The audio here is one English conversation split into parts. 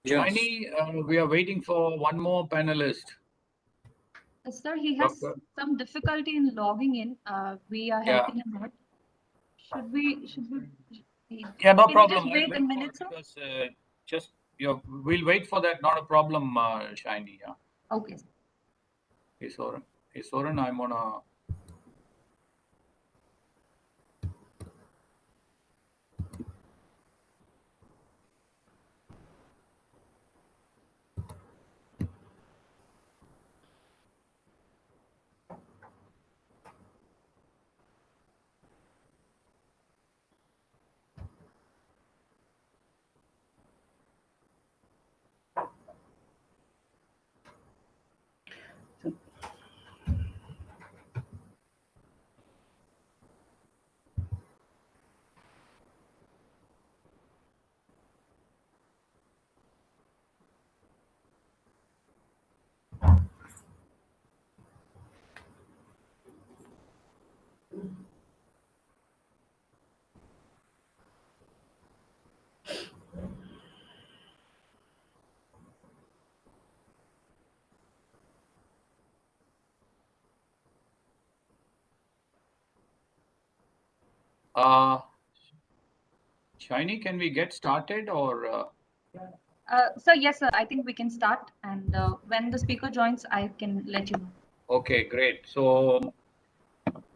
Yes. Shiny, we are waiting for one more panelist. Sir, he has Doctor. some difficulty in logging in. We are Yeah. helping him out. Should we? Yeah, no Can you problem. just I'll wait a wait for minute, it sir? because just we'll wait for that. Not a problem, Shiny. Yeah. Okay. Hey, Soren. Hey, Soren, I'm on a. Shiny, can we get started or? Sir, yes, sir. I think we can start. And when the speaker joins, I can let you know. Okay, great. So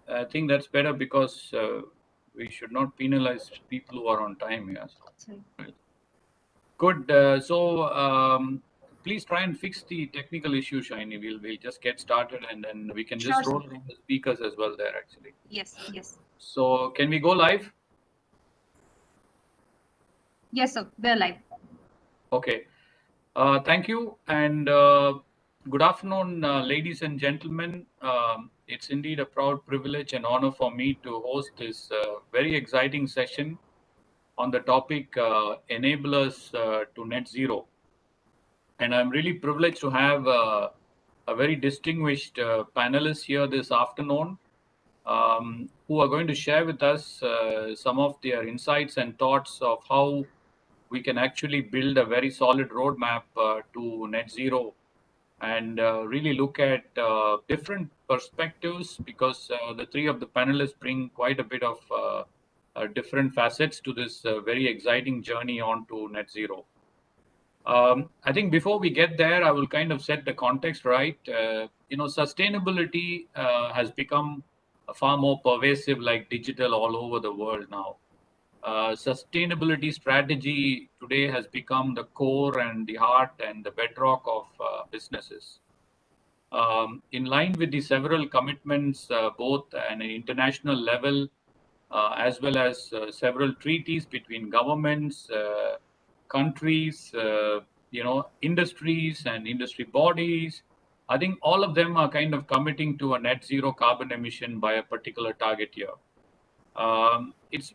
I think that's better because we should not penalize people who are on time. Yes. Sorry. Good. Please try and fix the technical issue, Shiny. We'll just get started and then we can Sure, just sir. roll around the speakers as well there actually. Yes, yes. So can we go live? Yes, sir. We're live. Okay. Thank you and good afternoon, ladies and gentlemen. It's indeed a proud privilege and honor for me to host this very exciting session on the topic enablers to net zero. And I'm really privileged to have a very distinguished panelists here this afternoon who are going to share with us some of their insights and thoughts of how we can actually build a very solid roadmap to net zero and really look at different perspectives because the three of the panelists bring quite a bit of different facets to this very exciting journey on to net zero. I think before we get there, I will kind of set the context right. Sustainability has become far more pervasive, like digital, all over the world now. Sustainability strategy today has become the core and the heart and the bedrock of businesses. In line with the several commitments, both at an international level as well as several treaties between governments, countries, industries and industry bodies. I think all of them are kind of committing to a net zero carbon emission by a particular target year.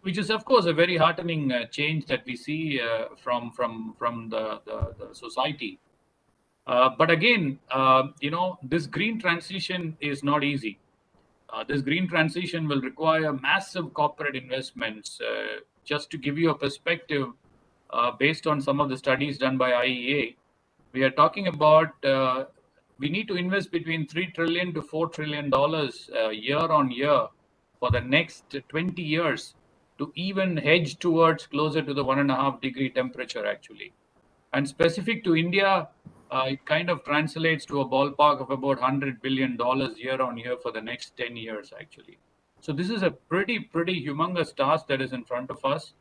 Which is of course a very heartening change that we see from the society. But again, this green transition is not easy. This green transition will require massive corporate investments. Just to give you a perspective, based on some of the studies done by IEA, we are talking about we need to invest between $3 trillion to $4 trillion year on year for the next 20 years to even hedge towards closer to the 1.5 degree temperature actually. And specific to India, it kind of translates to a ballpark of about $100 billion year on year for the next 10 years, actually. So this is a pretty humongous task that is in front of us.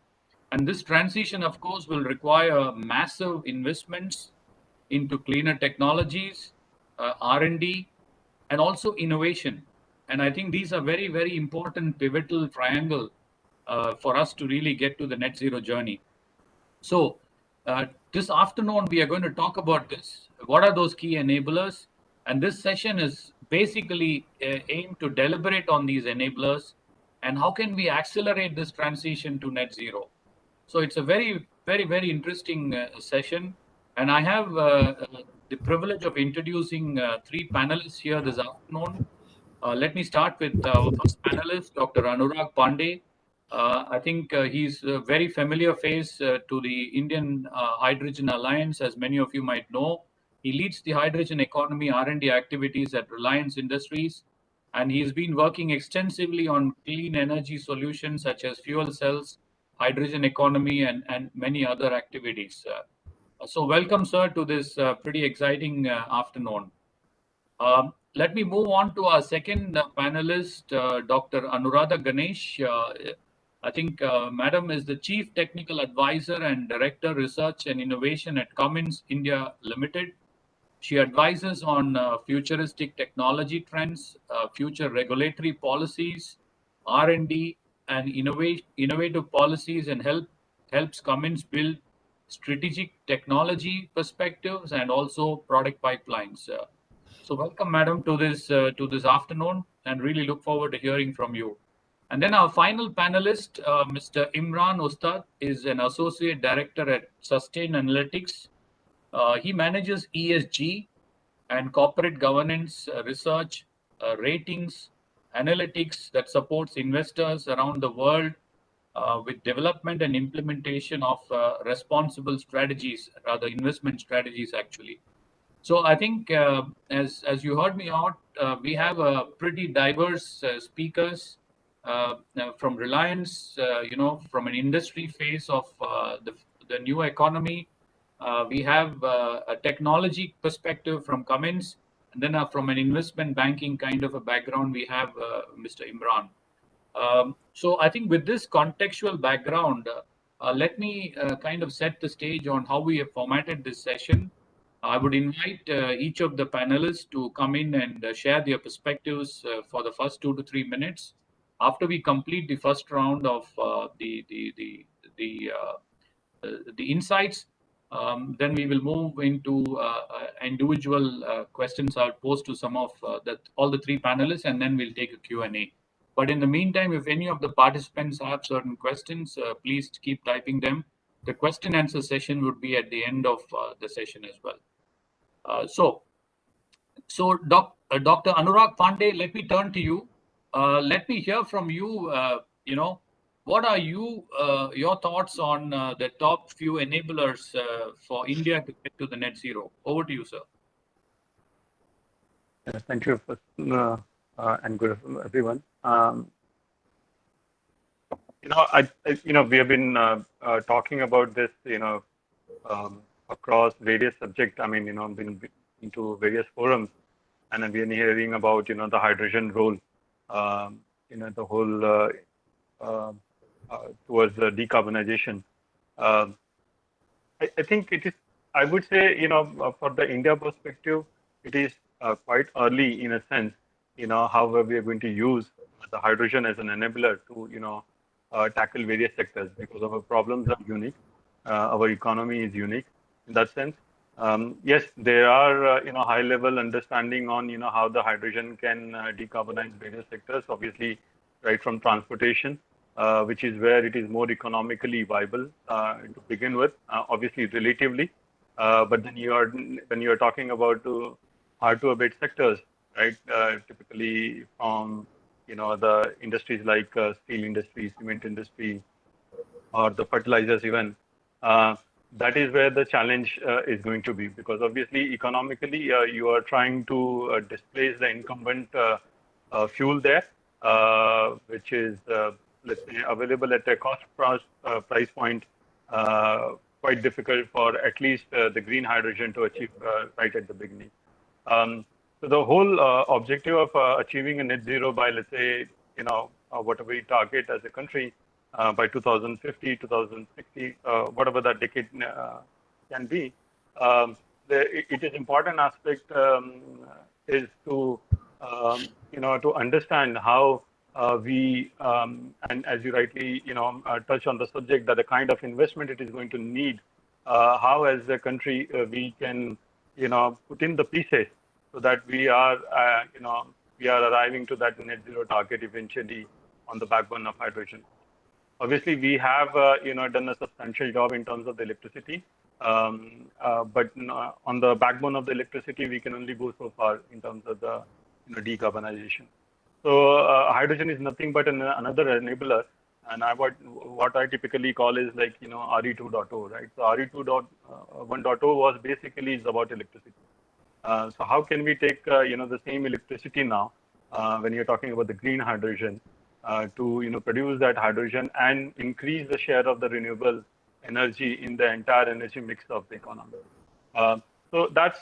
And this transition, of course, will require massive investments into cleaner technologies, R&D, and also innovation. And I think these are very important pivotal triangle for us to really get to the net zero journey. So this afternoon, we are going to talk about this. What are those key enablers? And this session is basically aimed to deliberate on these enablers and how can we accelerate this transition to net zero. So it's a very interesting session. And I have the privilege of introducing three panelists here this afternoon. Let me start with our first panelist, Dr. Anurag Pandey. I think he's a very familiar face to the Indian Hydrogen Alliance, as many of you might know. He leads the hydrogen economy R&D activities at Reliance Industries, and he's been working extensively on clean energy solutions such as fuel cells, hydrogen economy, and many other activities. So welcome, sir, to this pretty exciting afternoon. Let me move on to our second panelist, Dr. Anuradha Ganesh. I think Madam is the Chief Technical Advisor and Director Research and Innovation at Cummins India Limited. She advises on futuristic technology trends, future regulatory policies, R&D, and innovative policies, and helps Cummins build strategic technology perspectives and also product pipelines. So welcome, madam, to this afternoon, and really look forward to hearing from you. And then our final panelist, Mr. Imran Ustad, is an associate director at Sustain Analytics. He manages ESG and corporate governance, research, ratings, analytics that supports investors around the world with development and implementation of responsible strategies, rather investment strategies, actually. So I think, as you heard me out, we have a pretty diverse speakers from Reliance, from an industry phase of the new economy. We have a technology perspective from Cummins, and then from an investment banking kind of a background, we have Mr. Imran. So I think with this contextual background, let me kind of set the stage on how we have formatted this session. I would invite each of the panelists to come in and share their perspectives for the first 2 to 3 minutes. After we complete the first round of the insights, then we will move into individual questions I'll pose to some of all the three panelists, and then we'll take a Q&A. But in the meantime, if any of the participants have certain questions, please keep typing them. The question answer session would be at the end of the session as well. So Dr. Anurag Pandey, let me turn to you. Let me hear from you. What are your thoughts on the top few enablers for India to get to the net zero? Over to you, sir. Thank you, and good everyone. We have been talking about this, across various subjects. I mean, been into various forums, and I've been hearing about, the hydrogen role, the whole towards the decarbonization. I think it is, I would say, for the India perspective, it is quite early in a sense, how we are going to use the hydrogen as an enabler to, tackle various sectors, because our problems are unique. Our economy is unique in that sense. Yes, there are, high level understanding on, how the hydrogen can decarbonize various sectors, obviously, right from transportation, which is where it is more economically viable to begin with, obviously relatively. But then when you are talking about hard to abate sectors, right? Typically from the industries like steel industry, cement industry, or the fertilizers even. That is where the challenge is going to be, because obviously economically you are trying to displace the incumbent fuel there, which is let's say available at a cost price point quite difficult for at least the green hydrogen to achieve right at the beginning. So the whole objective of achieving a net zero by, let's say, whatever we target as a country by 2050, 2060, whatever that decade can be, it is important aspect is to to understand how we and as you rightly touch on the subject, that the kind of investment it is going to need, how as a country we can put in the pieces so that we are we are arriving to that net zero target eventually on the backbone of hydrogen. Obviously, we have done a substantial job in terms of the electricity, but on the backbone of the electricity, we can only go so far in terms of the decarbonization. So hydrogen is nothing but another enabler, And what I typically call is like, RE 2.0, right? So RE 2.1.0 was basically is about electricity. So how can we take the same electricity now when you're talking about the green hydrogen to produce that hydrogen and increase the share of the renewable energy in the entire energy mix of the economy. Uh, so that's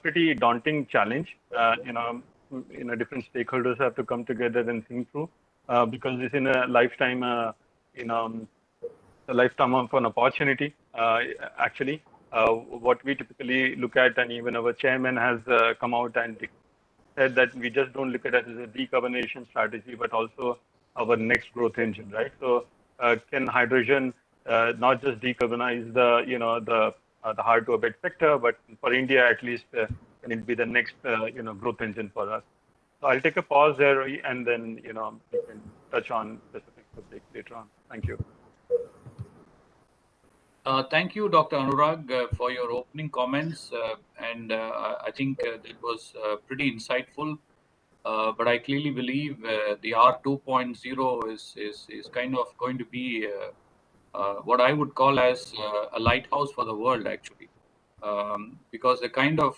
pretty daunting challenge. Different stakeholders have to come together and think through because it's in a lifetime, you know, a lifetime of an opportunity. Actually, what we typically look at, and even our chairman has come out and said that we just don't look at it as a decarbonization strategy, but also our next growth engine, right? So, can hydrogen not just decarbonize the hard to abate sector, but for India at least, can it be the next growth engine for us? So I'll take a pause there, and then we can touch on specific subjects later on. Thank you. Thank you, Dr. Anurag, for your opening comments. And I think that was pretty insightful. But I clearly believe the R 2.0 is kind of going to be what I would call as a lighthouse for the world, actually. Because the kind of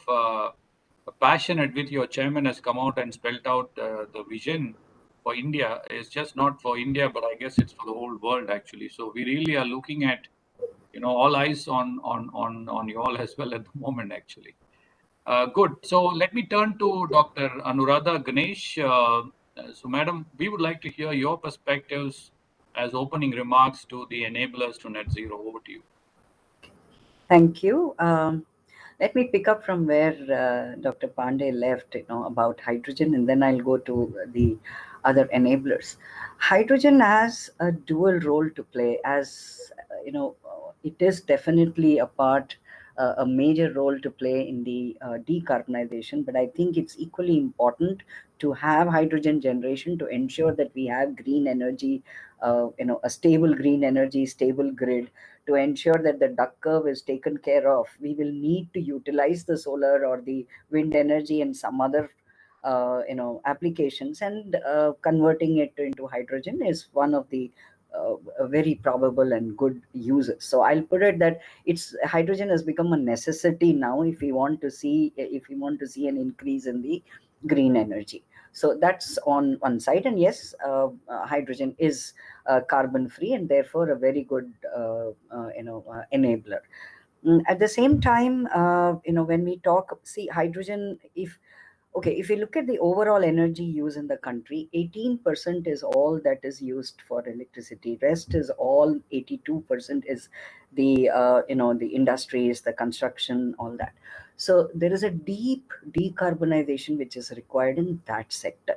passion at which your chairman has come out and spelled out the vision for India is just not for India, but I guess it's for the whole world, actually. So we really are looking at all eyes on you all as well at the moment, actually. Good. So let me turn to Dr. Anuradha Ganesh. So, madam, we would like to hear your perspectives as opening remarks to the enablers to net zero. Over to you. Thank you. Let me pick up from where Dr. Pandey left, about hydrogen, and then I'll go to the other enablers. Hydrogen has a dual role to play, as it is definitely a major role to play in the decarbonization. But I think it's equally important to have hydrogen generation to ensure that we have green energy, a stable green energy, stable grid, to ensure that the duck curve is taken care of. We will need to utilize the solar or the wind energy and some other applications, and converting it into hydrogen is one of the very probable and good uses. So I'll put it that hydrogen has become a necessity now if we want to see an increase in the green energy. So that's on one side. And yes, hydrogen is carbon free and therefore a very good enabler. At the same time, when we see hydrogen, if you look at the overall energy use in the country, 18% is all that is used for electricity. Rest is all 82% is the industries, the construction, all that. So there is a deep decarbonization which is required in that sector.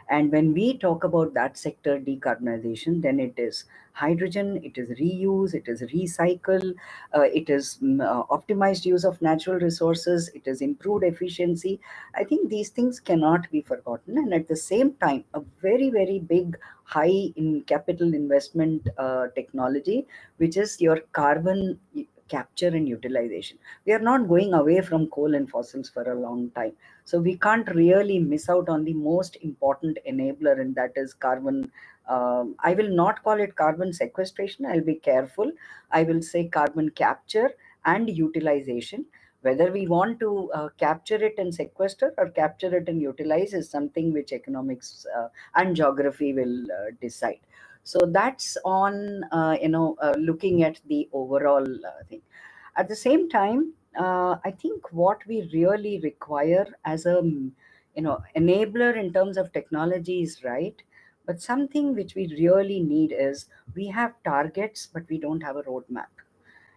And when we talk about that sector decarbonization, then it is hydrogen, it is reuse, it is recycle, it is optimized use of natural resources, it is improved efficiency. I think these things cannot be forgotten. And at the same time, a very, very big, high in capital investment technology, which is your carbon capture and utilization. We are not going away from coal and fossils for a long time. So we can't really miss out on the most important enabler, and that is carbon. I will not call it carbon sequestration. I'll be careful. I will say carbon capture and utilization. Whether we want to capture it and sequester or capture it and utilize is something which economics and geography will decide. So that's on looking at the overall thing. At the same time, I think what we really require as a enabler in terms of technology is right, but something which we really need is we have targets, but we don't have a roadmap.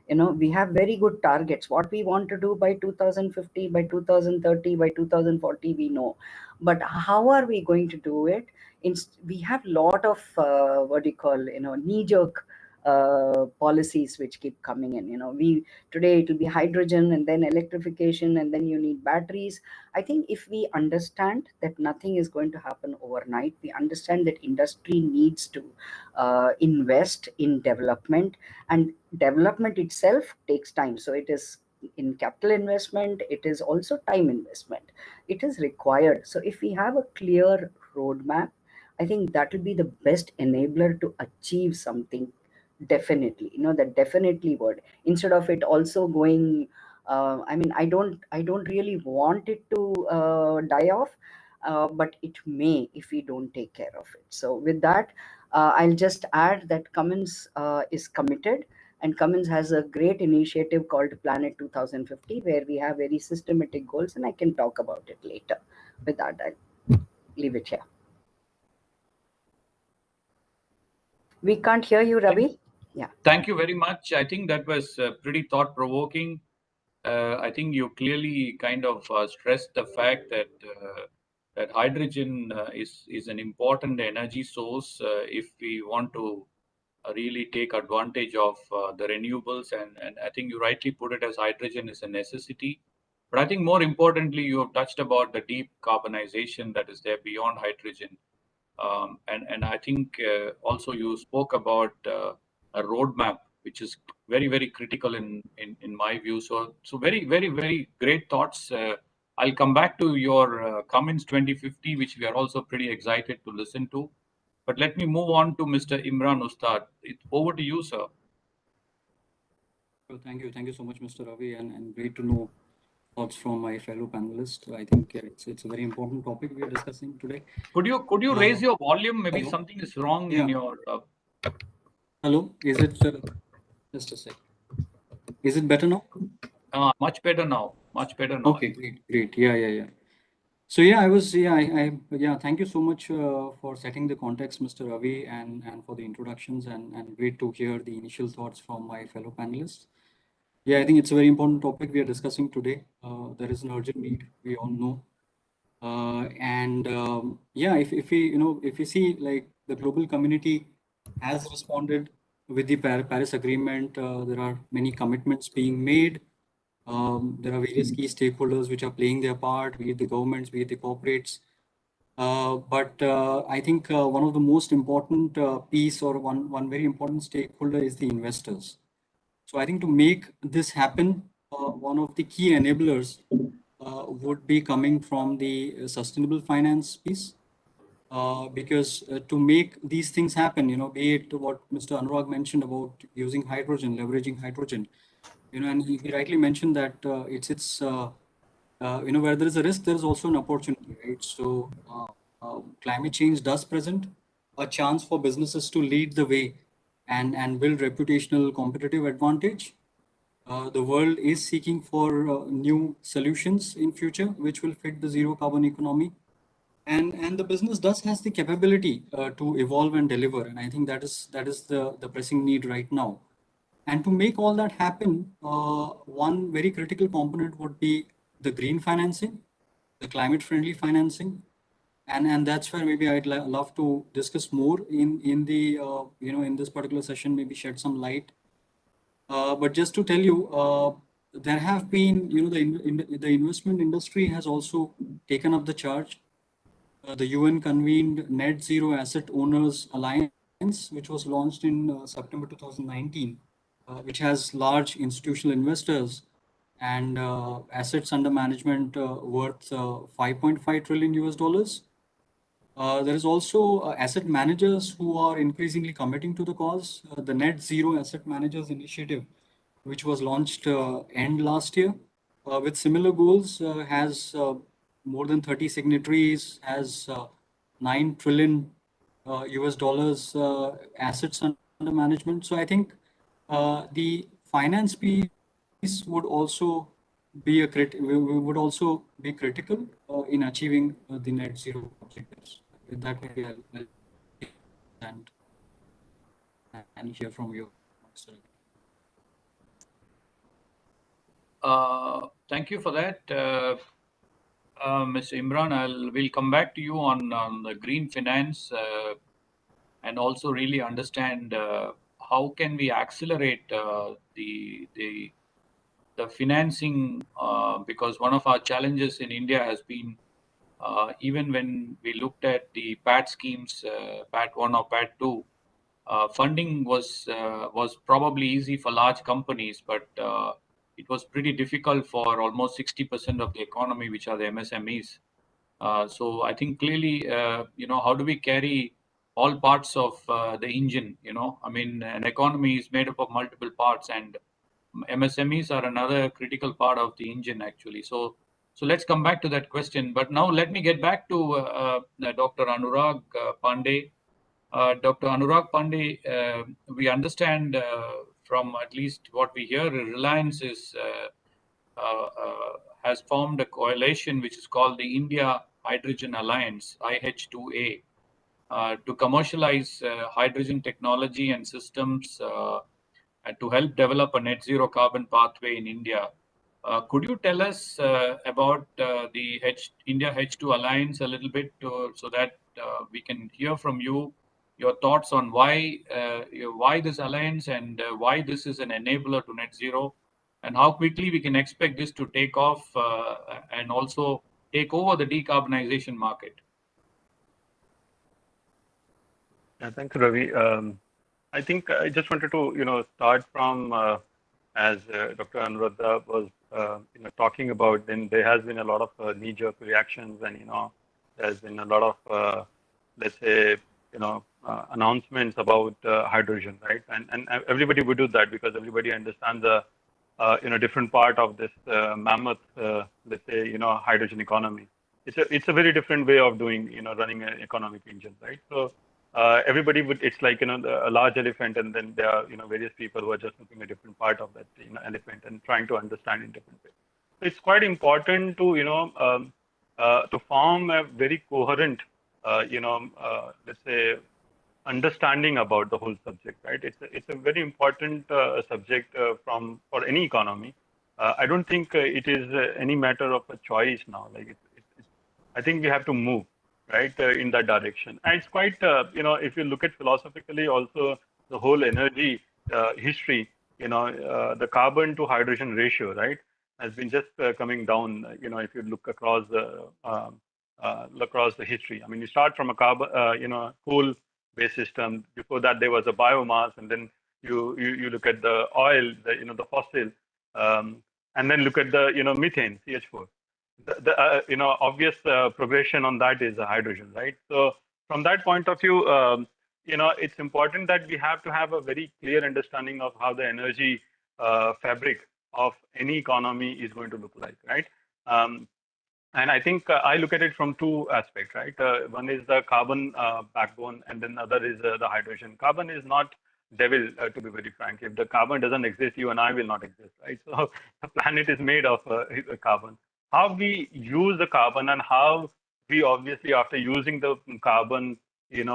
We have very good targets, what we want to do by 2050, by 2030, by 2040, we know. But how are we going to do it? We have lot of what do you call, knee jerk policies which keep coming in. Today it will be hydrogen and then electrification and then you need batteries. I think if we understand that nothing is going to happen overnight, we understand that industry needs to invest in development, and development itself takes time. So it is in capital investment, it is also time investment, it is required. So if we have a clear roadmap, I think that will be the best enabler to achieve something. Definitely, that definitely would, instead of it also going, I mean, I don't really want it to die off, but it may if we don't take care of it. So with that, I'll just add that Cummins is committed, and Cummins has a great initiative called Planet 2050, where we have very systematic goals, and I can talk about it later. With that, I'll leave it here. We can't hear you, Ravi. Yeah. Thank you very much. I think that was pretty thought-provoking. I think you clearly kind of stressed the fact that that hydrogen is an important energy source if we want to really take advantage of the renewables. And I think you rightly put it as hydrogen is a necessity. But I think more importantly, you have touched about the deep carbonization that is there beyond hydrogen. And I think also you spoke about a roadmap, which is very, very critical in my view. So very, very, very great thoughts. I'll come back to your Cummins 2050, which we are also pretty excited to listen to. But let me move on to Mr. Imran Ustad. It's over to you, sir. Well, thank you. Thank you so much, Mr. Ravi, and great to know thoughts from my fellow panelists. I think it's a very important topic we are discussing today. Could you raise your volume? Maybe hello? something is wrong Yeah. in your. Hello, is it just a sec? Is it better now? Much better now. Much better now. Okay, great. Yeah. So yeah, yeah. Thank you so much for setting the context, Mr. Ravi, and for the introductions, and great to hear the initial thoughts from my fellow panelists. Yeah, I think it's a very important topic we are discussing today. There is an urgent need, we all know. Yeah, if we see, like, the global community has responded with the Paris Agreement. There are many commitments being made. There are various key stakeholders which are playing their part, be it the governments, be it the corporates. But I think one of the most important piece, or one very important stakeholder, is the investors. So I think to make this happen, one of the key enablers would be coming from the sustainable finance piece. Because to make these things happen, be it what Mr. Anurag mentioned about using hydrogen, leveraging hydrogen, and he rightly mentioned that it's where there is a risk, there is also an opportunity, right? So climate change does present a chance for businesses to lead the way and build reputational competitive advantage. The world is seeking for new solutions in future, which will fit the zero carbon economy. And the business does has the capability to evolve and deliver. And I think that is the pressing need right now. And to make all that happen, one very critical component would be the green financing, the climate-friendly financing, and that's where maybe I'd love to discuss more in the in this particular session, maybe shed some light. But just to tell you, there have been, the investment industry has also taken up the charge. The UN convened Net Zero Asset Owners Alliance, which was launched in September 2019, which has large institutional investors and assets under management worth 5.5 trillion US dollars. There is also asset managers who are increasingly committing to the cause. The Net Zero Asset Managers Initiative, which was launched end last year, with similar goals, has more than 30 signatories, has 9 trillion US dollars assets under management. So I think the finance piece would also be would also be critical in achieving the net zero objectives. With that, maybe I'll and hear from you, Mr. Thank you for that, Mr. Imran. We'll come back to you on the green finance and also really understand how can we accelerate the financing, because one of our challenges in India has been even when we looked at the PAT schemes, PAT 1 or PAT 2, funding was probably easy for large companies, but it was pretty difficult for almost 60% of the economy, which are the MSMEs. So I think clearly, how do we carry all parts of the engine? I mean, an economy is made up of multiple parts, and MSMEs are another critical part of the engine, actually. So let's come back to that question. But now let me get back to Dr. Anurag Pandey. Dr. Anurag Pandey, we understand from at least what we hear, Reliance has formed a coalition which is called the India Hydrogen Alliance, IH2A, to commercialize hydrogen technology and systems and to help develop a net zero carbon pathway in India. Could you tell us about the India H2 Alliance a little bit so that we can hear from you your thoughts on why this alliance and why this is an enabler to net zero, and how quickly we can expect this to take off and also take over the decarbonization market? Yeah, thank you, Ravi. I think I just wanted to, start from as Dr. Anuradha was, talking about. Then there has been a lot of knee-jerk reactions, and there's been a lot of, let's say, announcements about hydrogen, right? And everybody would do that because everybody understands the, different part of this mammoth, let's say, hydrogen economy. It's a very different way of doing, running an economic engine, right? So everybody would, it's like, a large elephant, and then there are, various people who are just looking at different part of that, elephant and trying to understand in different ways. So it's quite important to, to form a very coherent, let's say, understanding about the whole subject, right? It's a very important subject for any economy. I don't think it is any matter of a choice now. Like I think we have to move right in that direction. And it's quite if you look at philosophically also the whole energy history, the carbon to hydrogen ratio, right, has been just coming down. If you look across the history. I mean, you start from a carbon, coal-based system. Before that, there was a biomass, and then you look at the oil, the fossil, and then look at the methane, CH4. The obvious progression on that is hydrogen, right? So from that point of view, it's important that we have to have a very clear understanding of how the energy fabric of any economy is going to look like, right? And I think I look at it from two aspects, right? One is the carbon backbone, and then the other is the hydrogen. Carbon is not devil, to be very frank. If the carbon doesn't exist, you and I will not exist, right? So the planet is made of carbon. How we use the carbon and how we obviously, after using the carbon,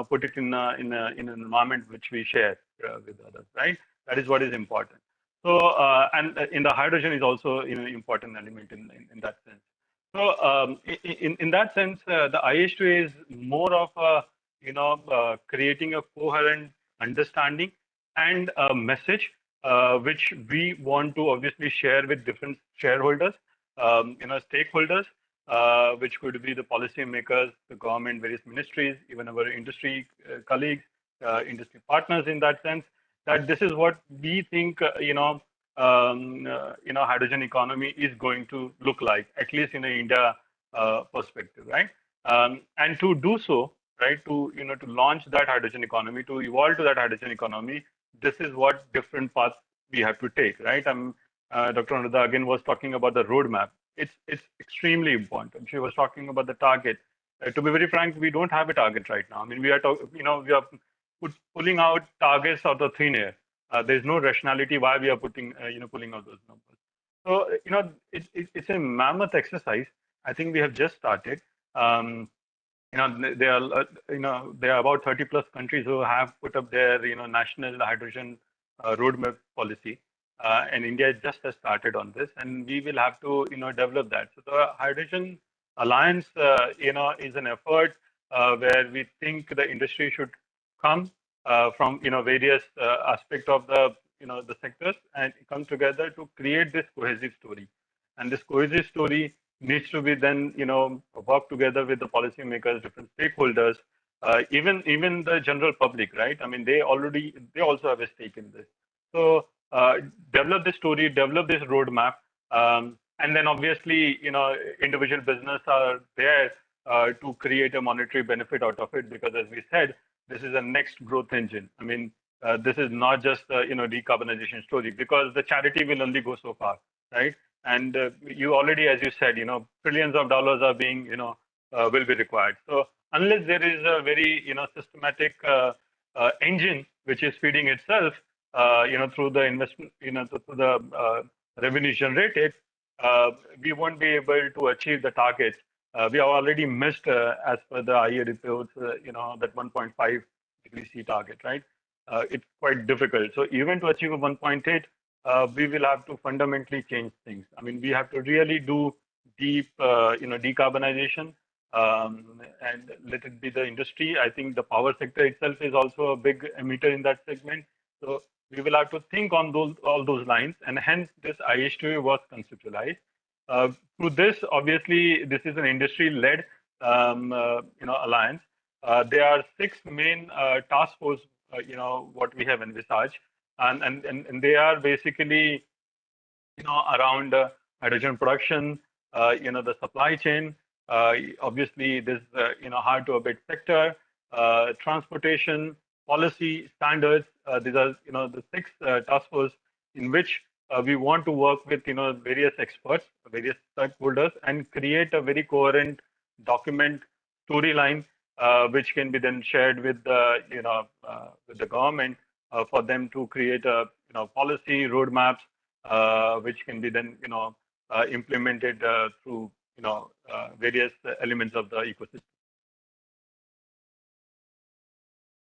put it in an environment which we share with others, right? That is what is important. So and in the hydrogen is also important element in that sense. So in that sense, the IH2A is more of a creating a coherent understanding and a message which we want to obviously share with different shareholders, stakeholders, which could be the policymakers, the government, various ministries, even our industry colleagues, industry partners. In that sense, that this is what we think, hydrogen economy is going to look like, at least in an India perspective, right? And to do so, right, to launch that hydrogen economy, to evolve to that hydrogen economy, this is what different paths we have to take, right? Dr. Anuradha again was talking about the roadmap. It's extremely important. She was talking about the target. To be very frank, we don't have a target right now. I mean, we are pulling out targets out of thin air. There's no rationality why we are pulling out those numbers. So it's a mammoth exercise. I think we have just started. There are about 30 plus countries who have put up their national hydrogen roadmap policy, and India just has started on this, and we will have to develop that. So the Hydrogen Alliance is an effort where we think the industry should come from various aspects of the sectors and come together to create this cohesive story. And this cohesive story needs to be then work together with the policymakers, different stakeholders, even the general public, right? I mean, they also have a stake in this. So develop this story, develop this roadmap, and then obviously individual business are there to create a monetary benefit out of it, because as we said, this is a next growth engine. I mean, this is not just a decarbonization story, because the charity will only go so far, right? And you already, as you said, trillions of dollars are being will be required. So unless there is a very systematic engine which is feeding itself, through the investment, through the revenue generated, we won't be able to achieve the targets. We have already missed, as per the IEA reports, that 1.5 degree C target, right? It's quite difficult. So even to achieve a 1.8, we will have to fundamentally change things. I mean, we have to really do deep, decarbonization, and let it be the industry. I think the power sector itself is also a big emitter in that segment. So we will have to think on all those lines, and hence this IH2A was conceptualized. Through this, obviously, this is an industry-led, alliance. There are 6 main task force, what we have envisaged, and they are basically, around hydrogen production, the supply chain, obviously this, hard to abate sector, transportation, policy, standards. These are, the 6 task force in which we want to work with, various experts, various stakeholders, and create a very coherent document, storyline, which can be then shared with the, with the government, for them to create a, policy roadmaps, which can be then, implemented through, various elements of the ecosystem.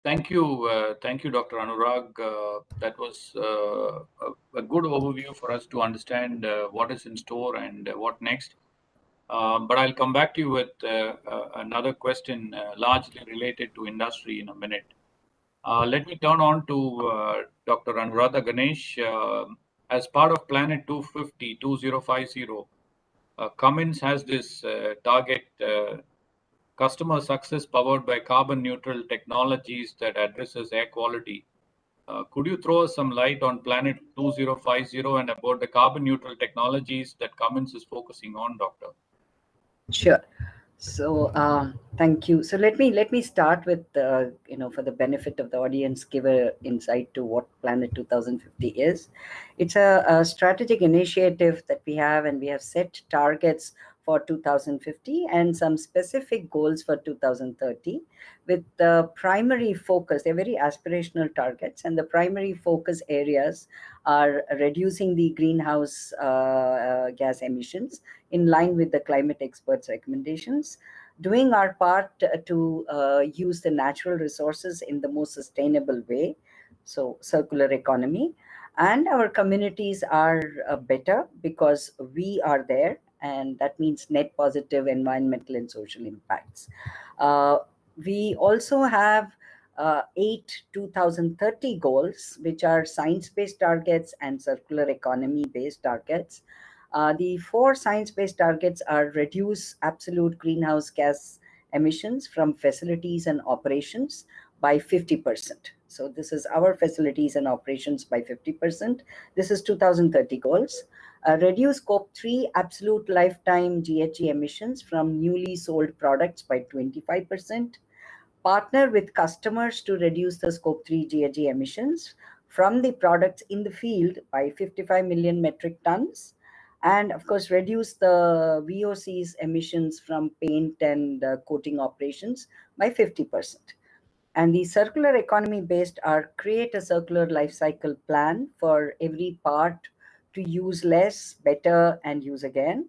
Thank you, Dr. Anurag. That was a good overview for us to understand what is in store and what next. But I'll come back to you with another question, largely related to industry, in a minute. Let me turn on to Dr. Anuradha Ganesh. As part of Planet 2050, Cummins has this target, customer success powered by carbon neutral technologies that addresses air quality. Could you throw us some light on Planet 2050 and about the carbon neutral technologies that Cummins is focusing on, Doctor? Sure. So thank you. So let me start with for the benefit of the audience, give a insight to what Planet 2050 is. It's a strategic initiative that we have, and we have set targets for 2050 and some specific goals for 2030, with the primary focus. They're very aspirational targets, and the primary focus areas are reducing the greenhouse gas emissions in line with the climate experts' recommendations, doing our part to use the natural resources in the most sustainable way, so circular economy. And our communities are better because we are there, and that means net positive environmental and social impacts. We also have 8 2030 goals, which are science-based targets and circular economy-based targets. The 4 science-based targets are reduce absolute greenhouse gas emissions from facilities and operations by 50%. So this is our facilities and operations by 50%. This is 2030 goals. Reduce scope 3 absolute lifetime GHG emissions from newly sold products by 25%. Partner with customers to reduce the scope 3 GHG emissions from the products in the field by 55 million metric tons. And of course, reduce the VOCs emissions from paint and coating operations by 50%. And the circular economy based are create a circular life cycle plan for every part to use less, better, and use again.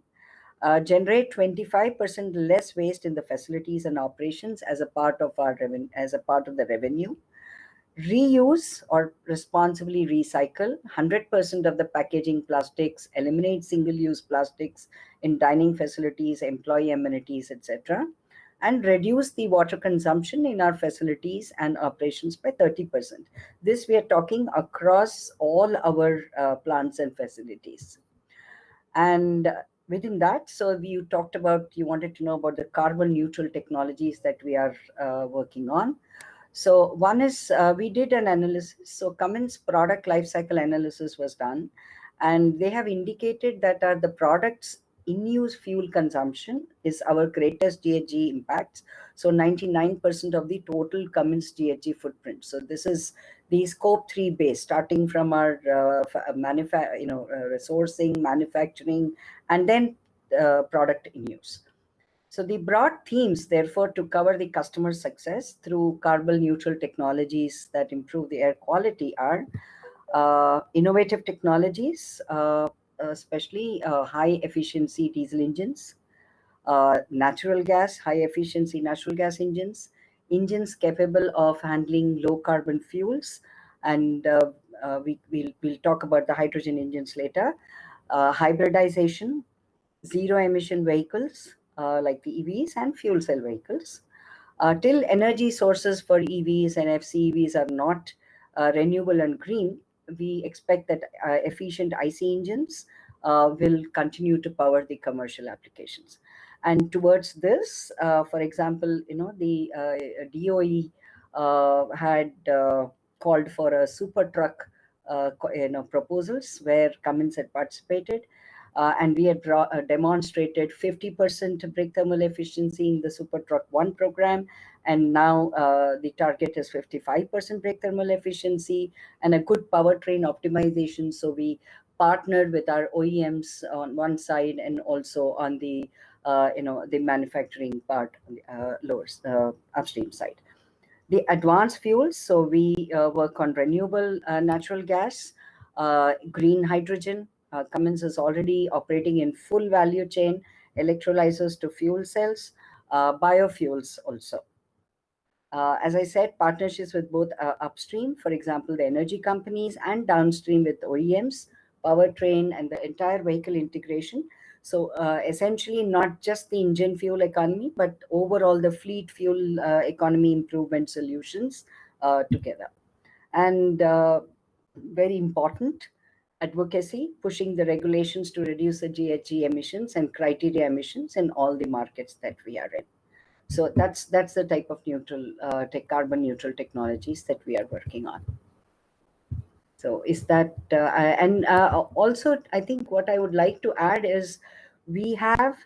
Generate 25% less waste in the facilities and operations as a part of our the revenue. Reuse or responsibly recycle 100% of the packaging plastics, eliminate single-use plastics in dining facilities, employee amenities, etc., and reduce the water consumption in our facilities and operations by 30%. This we are talking across all our plants and facilities. And within that, so you wanted to know about the carbon neutral technologies that we are working on. So one is, we did an analysis. So Cummins product lifecycle analysis was done, and they have indicated that the products in-use fuel consumption is our greatest GHG impacts. So 99% of the total Cummins GHG footprint. So this is the scope 3 base, starting from our resourcing, manufacturing, and then product in use. So the broad themes, therefore, to cover the customer success through carbon neutral technologies that improve the air quality are innovative technologies, especially high efficiency diesel engines, natural gas, high efficiency natural gas engines, engines capable of handling low carbon fuels, and we'll talk about the hydrogen engines later, hybridization, zero emission vehicles like the EVs and fuel cell vehicles. Till energy sources for EVs and FCEVs are not renewable and green, we expect that efficient IC engines will continue to power the commercial applications. And towards this, for example, the DOE had called for a super truck proposals where Cummins had participated. And we had demonstrated 50% brake thermal efficiency in the Super Truck 1 program. And now the target is 55% brake thermal efficiency and a good powertrain optimization. So we partnered with our OEMs on one side and also on the the manufacturing part, upstream side. The advanced fuels, so we work on renewable natural gas, green hydrogen. Cummins is already operating in full value chain, electrolyzers to fuel cells, biofuels also. As I said, partnerships with both upstream, for example, the energy companies, and downstream with OEMs, powertrain, and the entire vehicle integration. So essentially, not just the engine fuel economy, but overall the fleet fuel economy improvement solutions together. And very important, advocacy, pushing the regulations to reduce the GHG emissions and criteria emissions in all the markets that we are in. So that's the type of carbon neutral technologies that we are working on. So is that also I think what I would like to add is we have,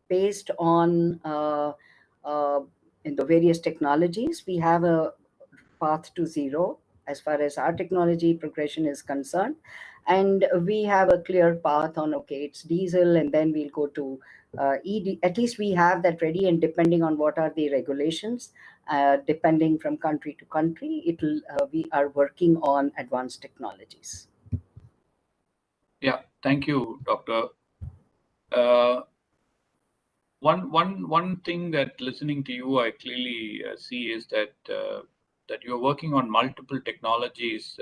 based on in the various technologies, we have a path to zero as far as our technology progression is concerned, and we have a clear path on, okay, it's diesel, and then we'll go to ED. At least we have that ready, and depending on what are the regulations, depending from country to country, it'll we are working on advanced technologies. Yeah, thank you, Doctor. One thing that listening to you I clearly see is that that you're working on multiple technologies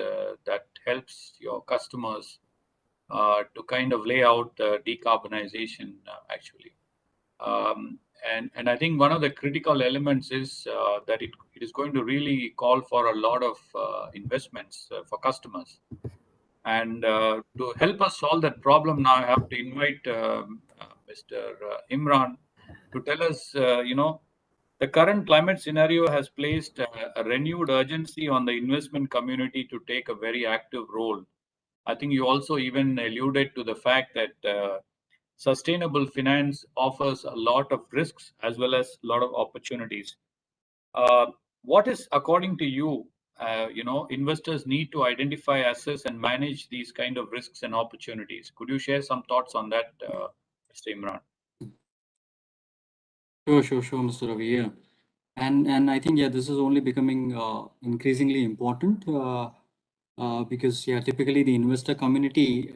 that helps your customers to kind of lay out decarbonization actually. And I think one of the critical elements is that it is going to really call for a lot of investments for customers. And to help us solve that problem now, I have to invite Mr. Imran to tell us, the current climate scenario has placed a renewed urgency on the investment community to take a very active role. I think you also even alluded to the fact that sustainable finance offers a lot of risks as well as a lot of opportunities. What is, according to you, investors need to identify, assess, and manage these kind of risks and opportunities? Could you share some thoughts on that, Mr. Imran? Sure, Mr. Ravi. Yeah. And I think, yeah, this is only becoming increasingly important because, yeah, typically the investor community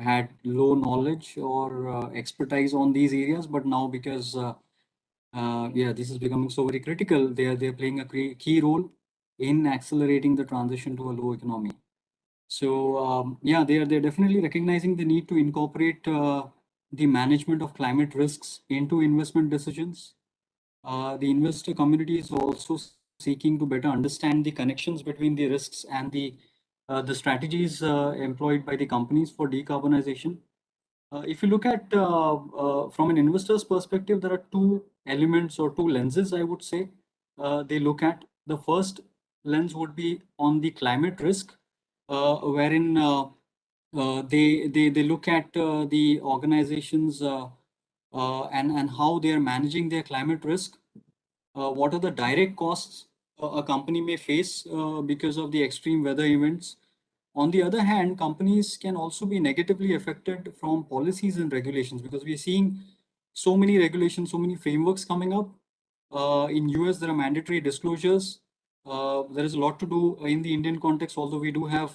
had low knowledge or expertise on these areas, but now because yeah, this is becoming so very critical, they're playing a key role in accelerating the transition to a low economy. So yeah, they're definitely recognizing the need to incorporate the management of climate risks into investment decisions. The investor community is also seeking to better understand the connections between the risks and the strategies employed by the companies for decarbonization. If you look at from an investor's perspective, there are two elements or two lenses, I would say, they look at. The first lens would be on the climate risk, wherein They look at the organizations and how they are managing their climate risk. What are the direct costs a company may face because of the extreme weather events? On the other hand, companies can also be negatively affected from policies and regulations because we are seeing so many regulations, so many frameworks coming up. In US, there are mandatory disclosures. There is a lot to do in the Indian context, although we do have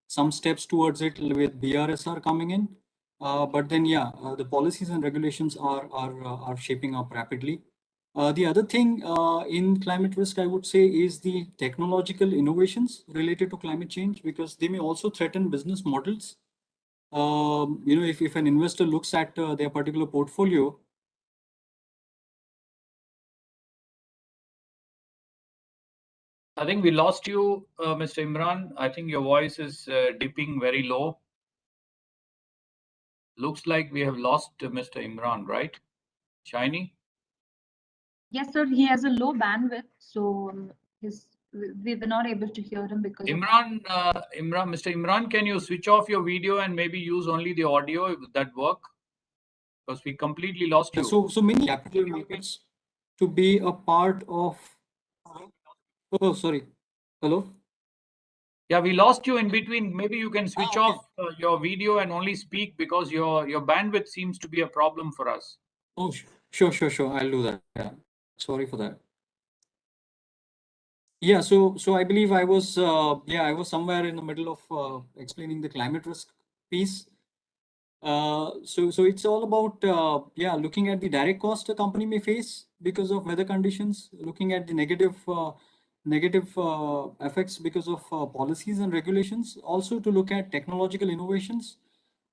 some steps towards it with BRSR coming in. But then, yeah, the policies and regulations are shaping up rapidly. The other thing in climate risk, I would say, is the technological innovations related to climate change because they may also threaten business models. If an investor looks at their particular portfolio. I think we lost you, Mr. Imran. I think your voice is dipping very low. Looks like we have lost Mr. Imran, right? Shiny? Yes, sir. He has a low bandwidth, so we were not able to hear him because of Imran, Mr. Imran, can you switch off your video and maybe use only the audio? Would that work? Because we completely lost you. So many capital markets to be a part of. Oh, sorry. Hello. Yeah, we lost you in between. Maybe you can switch Okay. off your video and only speak because your bandwidth seems to be a problem for us. Oh, sure. I'll do that. Yeah. Sorry for that. Yeah. So I believe I was somewhere in the middle of explaining the climate risk piece. So it's all about looking at the direct cost a company may face because of weather conditions, looking at the negative effects because of policies and regulations, also to look at technological innovations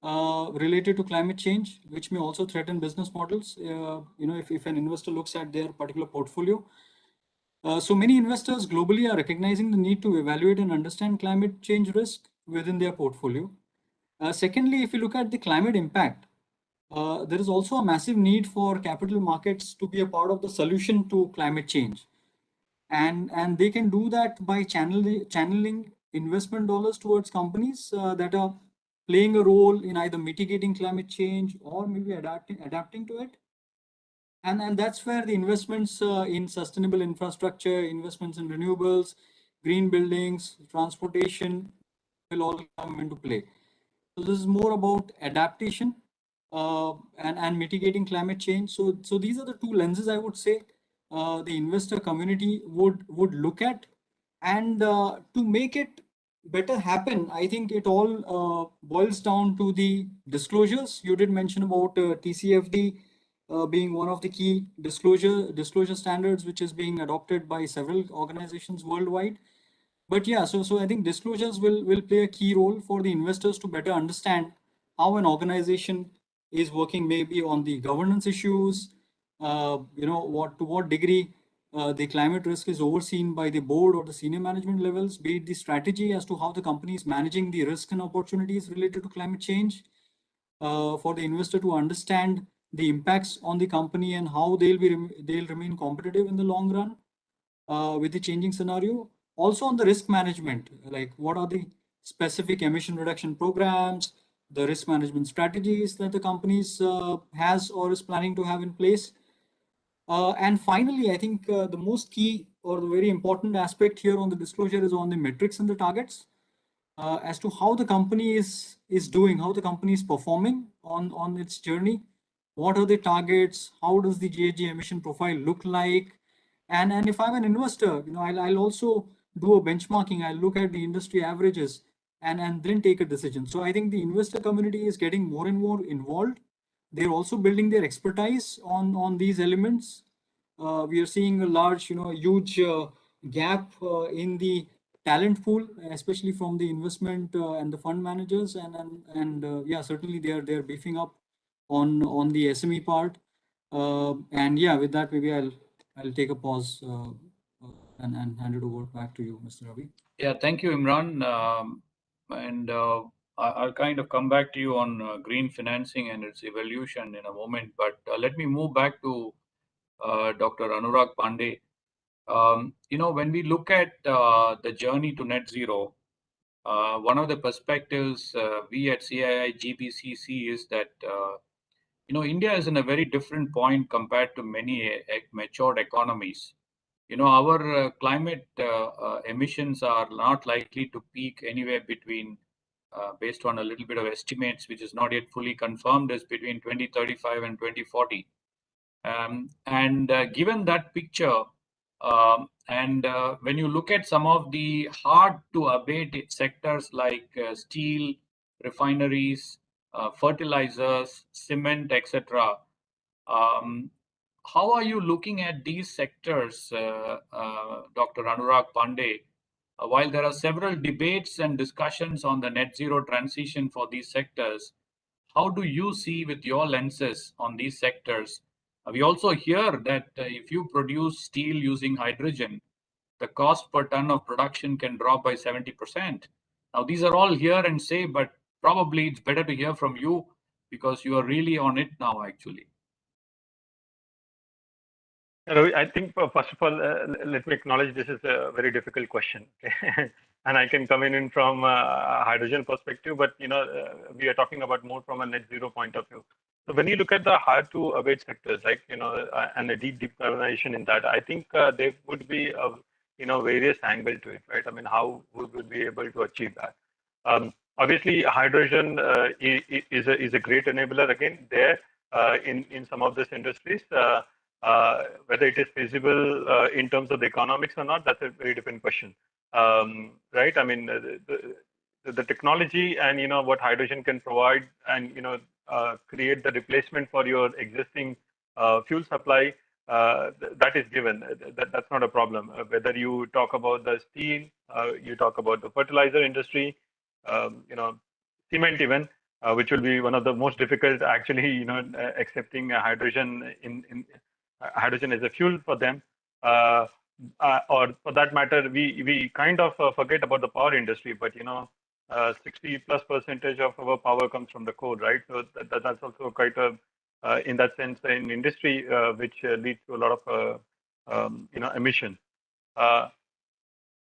related to climate change, which may also threaten business models. If an investor looks at their particular portfolio. So many investors globally are recognizing the need to evaluate and understand climate change risk within their portfolio. Secondly, if you look at the climate impact, there is also a massive need for capital markets to be a part of the solution to climate change. And they can do that by channeling investment dollars towards companies that are playing a role in either mitigating climate change or maybe adapting to it. And that's where the investments in sustainable infrastructure, investments in renewables, green buildings, transportation will all come into play. So this is more about adaptation and mitigating climate change. So these are the two lenses I would say the investor community would look at, and to make it better happen, I think it all boils down to the disclosures. You did mention about TCFD being one of the key disclosure standards, which is being adopted by several organizations worldwide. But yeah, so I think disclosures will play a key role for the investors to better understand how an organization is working, maybe on the governance issues, what degree the climate risk is overseen by the board or the senior management levels, be it the strategy as to how the company is managing the risk and opportunities related to climate change, for the investor to understand the impacts on the company and how they'll remain competitive in the long run with the changing scenario. Also on the risk management, like what are the specific emission reduction programs, the risk management strategies that the companies has or is planning to have in place. And finally, I think the most key or the very important aspect here on the disclosure is on the metrics and the targets as to how the company is doing, how the company is performing on its journey. What are the targets? How does the GHG emission profile look like? And if I'm an investor, I'll also do a benchmarking. I'll look at the industry averages and then take a decision. So I think the investor community is getting more and more involved. They're also building their expertise on these elements. We are seeing a large, huge gap in the talent pool, especially from the investment and the fund managers, and yeah, certainly they're beefing up on the SME part. And yeah, with that, maybe I'll take a pause and hand it over back to you, Mr. Ravi. Yeah, thank you, Imran. And I'll kind of come back to you on green financing and its evolution in a moment. But let me move back to Dr. Anurag Pandey. When we look at the journey to net zero, One of the perspectives we at CII GBC see is that India is in a very different point compared to many matured economies. Our climate emissions are not likely to peak anywhere between, based on a little bit of estimates, which is not yet fully confirmed, is between 2035 and 2040. And given that picture, and when you look at some of the hard to abate sectors like steel, refineries, fertilizers, cement, etc., um, how are you looking at these sectors, Dr. Anurag Pandey? While there are several debates and discussions on the net zero transition for these sectors, how do you see with your lenses on these sectors? We also hear that if you produce steel using hydrogen, the cost per ton of production can drop by 70%. Now, these are all hear and say, but probably it's better to hear from you because you are really on it now, actually. Ravi, I think first of all, let me acknowledge this is a very difficult question, okay? And I can come in from a hydrogen perspective, but we are talking about more from a net zero point of view. So when you look at the hard to abate sectors, like and a deep decarbonization in that, I think there would be various angle to it, right? I mean, how we would be able to achieve that? Obviously, hydrogen is a great enabler again there in some of these industries. Whether it is feasible in terms of the economics or not, that's a very different question, right? I mean, the technology and what hydrogen can provide, and create the replacement for your existing fuel supply. That is given. That's not a problem. Whether you talk about the steel, you talk about the fertilizer industry, cement even, which will be one of the most difficult actually, accepting hydrogen in hydrogen as a fuel for them. Or for that matter, we kind of forget about the power industry, but 60+% of our power comes from the coal, right? So that's also quite a, in that sense, an industry which leads to a lot of emission.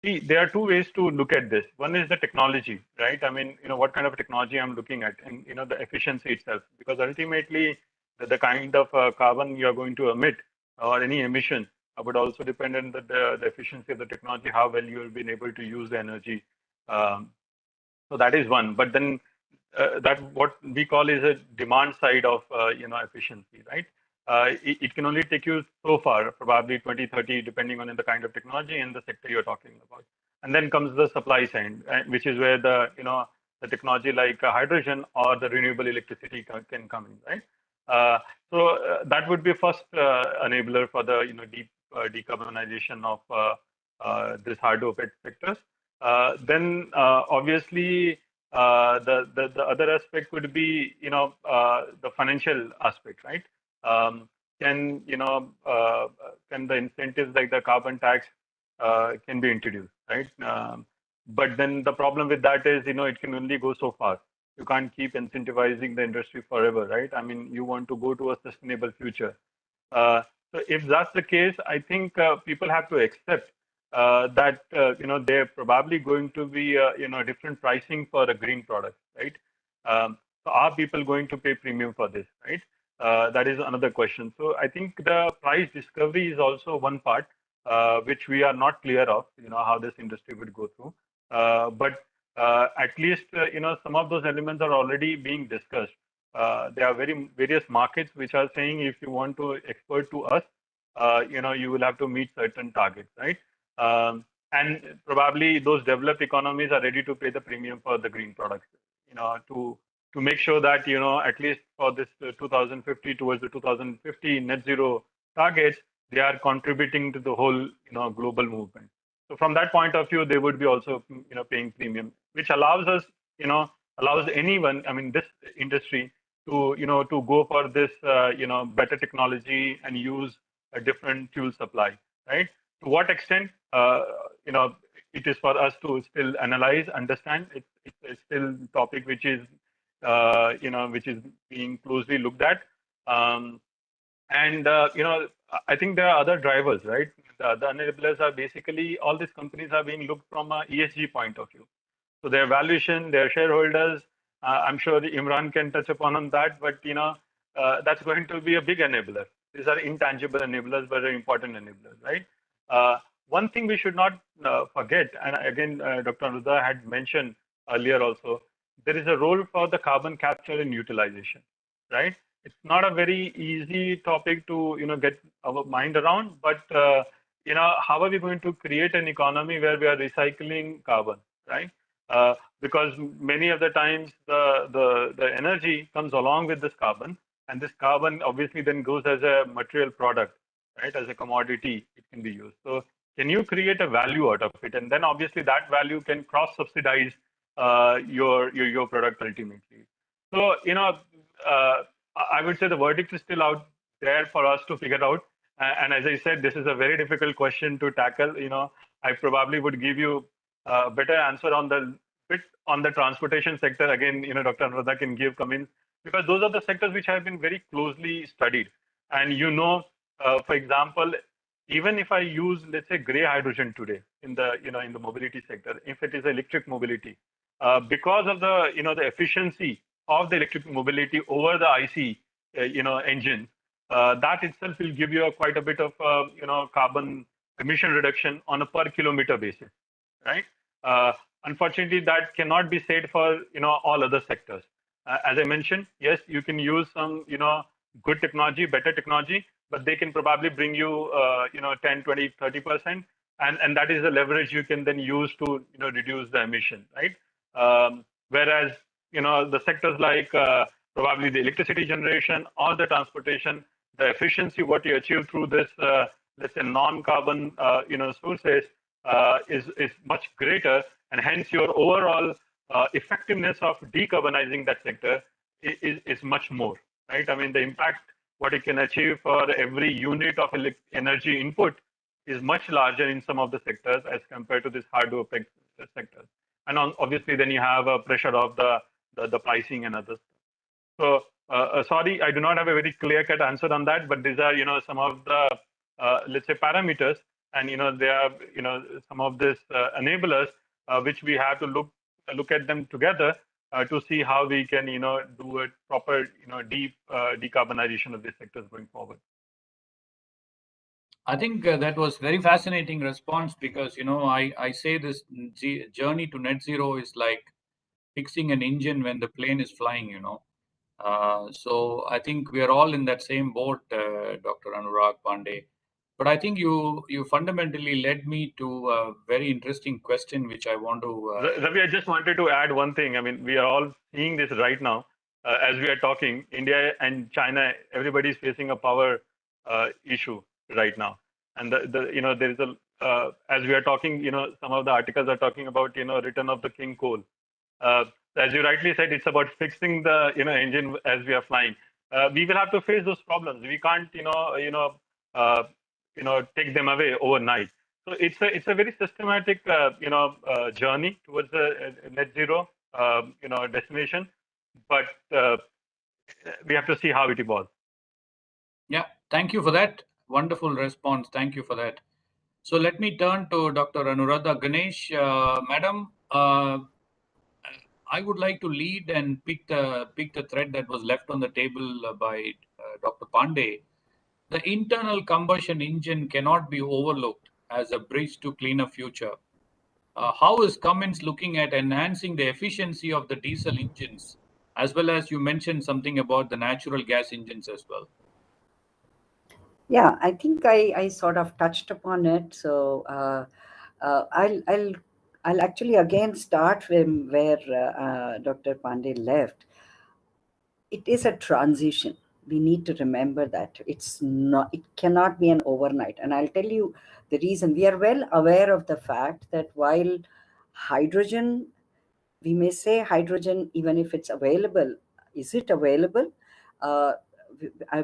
See, there are two ways to look at this. One is the technology, right? I mean, what kind of technology I'm looking at, and the efficiency itself, because ultimately the kind of carbon you're going to emit or any emission would also depend on the efficiency of the technology, how well you've been able to use the energy. So that is one. But then that what we call is a demand side of efficiency, right? It can only take you so far, probably 2030, depending on the kind of technology and the sector you're talking about. And then comes the supply side, which is where the technology like hydrogen or the renewable electricity can come in, right? So that would be first enabler for the deep decarbonization of this hard to abate sectors. Then obviously the other aspect would be the financial aspect, right? Can can the incentives like the carbon tax can be introduced, right? But then the problem with that is it can only go so far. You can't keep incentivizing the industry forever, right? I mean, you want to go to a sustainable future. So if that's the case, I think people have to accept that they're probably going to be different pricing for a green product, right? So are people going to pay premium for this, right? That is another question. So I think the price discovery is also one part which we are not clear of, how this industry would go through. But at least some of those elements are already being discussed. There are various markets which are saying if you want to export to us, you will have to meet certain targets, right? And probably those developed economies are ready to pay the premium for the green products, to make sure that at least for this 2050 towards the 2050 net zero targets, they are contributing to the whole global movement. So from that point of view, they would be also paying premium, which allows us allows anyone, I mean this industry, to to go for this better technology and use a different fuel supply, right? To what extent it is for us to still analyze, understand. It's still a topic which is which is being closely looked at. And I think there are other drivers, right? The enablers are basically all these companies are being looked from a ESG point of view. So their valuation, their shareholders, I'm sure Imran can touch upon on that, but that's going to be a big enabler. These are intangible enablers, but very important enablers, right? One thing we should not forget, and again, Dr. Anuradha had mentioned earlier also, there is a role for the carbon capture and utilization, right? It's not a very easy topic to get our mind around, but how are we going to create an economy where we are recycling carbon, right? Because many of the times the energy comes along with this carbon, and this carbon obviously then goes as a material product, right? As a commodity, it can be used. So can you create a value out of it, and then obviously that value can cross subsidize your product ultimately. So I would say the verdict is still out there for us to figure out. And as I said, this is a very difficult question to tackle. I probably would give you a better answer on the transportation sector. Again, Dr. Anuradha can give Cummins, because those are the sectors which have been very closely studied. And for example, even if I use, let's say, gray hydrogen today in the mobility sector, if it is electric mobility, because of the efficiency of the electric mobility over the IC engine, that itself will give you quite a bit of carbon emission reduction on a per kilometer basis, right? Unfortunately, that cannot be said for all other sectors. As I mentioned, yes, you can use some good technology, better technology, but they can probably bring you 10, 20, 30%, and that is the leverage you can then use to reduce the emission, right? Whereas the sectors like probably the electricity generation or the transportation, the efficiency what you achieve through this let's say non-carbon sources is much greater, and hence your overall effectiveness of decarbonizing that sector is much more, right? I mean, the impact what it can achieve for every unit of energy input is much larger in some of the sectors as compared to this hard to opaque sectors. And obviously, then you have a pressure of the pricing and others. So sorry, I do not have a very clear-cut answer on that, but these are some of the let's say parameters, and they are some of these enablers which we have to look at them together to see how we can do a proper deep decarbonization of these sectors going forward. I think that was very fascinating response, because I say this journey to net zero is like fixing an engine when the plane is flying. So I think we are all in that same boat, Dr. Anurag Pandey. But I think you fundamentally led me to a very interesting question, which I want to. Ravi, I just wanted to add one thing. I mean, we are all seeing this right now as we are talking. India and China, everybody is facing a power issue right now, and there is a as we are talking, some of the articles are talking about return of the king coal. As you rightly said, it's about fixing the engine as we are flying. We will have to face those problems. We can't take them away overnight. So it's a very systematic journey towards the net zero destination, but we have to see how it evolves. Yeah, thank you for that wonderful response. Thank you for that. So let me turn to Dr. Anuradha. Ganesh, madam, I would like to lead and pick the thread that was left on the table by Dr. Pandey. The internal combustion engine cannot be overlooked as a bridge to cleaner future. How is Cummins looking at enhancing the efficiency of the diesel engines, as well as you mentioned something about the natural gas engines as well? Yeah, I think I sort of touched upon it. So I'll actually again start from where Dr. Pandey left. It is a transition. We need to remember that it cannot be an overnight. And I'll tell you the reason. We are well aware of the fact that while hydrogen, we may say hydrogen, even if it's available, is it available?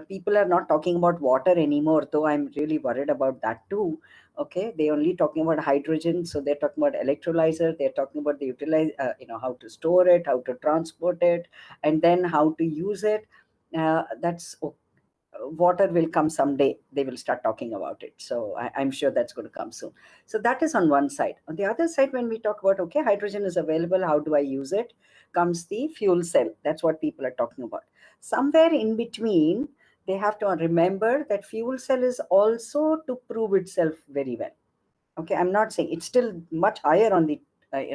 People are not talking about water anymore, though I'm really worried about that too. Okay, they're only talking about hydrogen, so they're talking about electrolyzer, they're talking about the how to store it, how to transport it, and then how to use it. That's water will come someday. They will start talking about it. So I'm sure that's going to come soon. So that is on one side. On the other side, when we talk about, okay, hydrogen is available, how do I use it? Comes the fuel cell. That's what people are talking about. Somewhere in between, they have to remember that fuel cell is also to prove itself very well. Okay, I'm not saying it's still much higher on the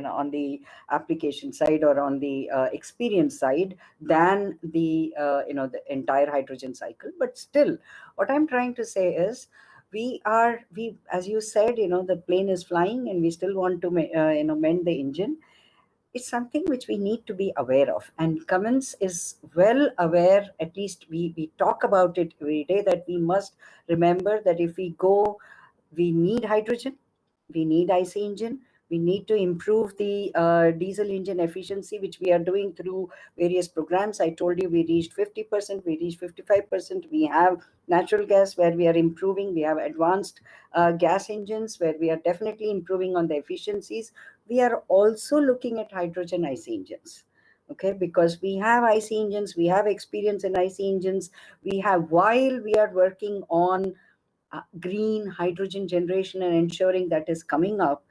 on the application side or on the experience side than the the entire hydrogen cycle, but still what I'm trying to say is we as you said, the plane is flying and we still want to mend the engine. It's something which we need to be aware of, and Cummins is well aware. At least we talk about it every day, that we must remember that if we go, we need hydrogen, we need IC engine, we need to improve the diesel engine efficiency, which we are doing through various programs. I told you we reached 50%, we reached 55%. We have natural gas where we are improving. We have advanced gas engines where we are definitely improving on the efficiencies. We are also looking at hydrogen IC engines. Okay, because we have IC engines, we have experience in IC engines. We have, while we are working on green hydrogen generation and ensuring that is coming up,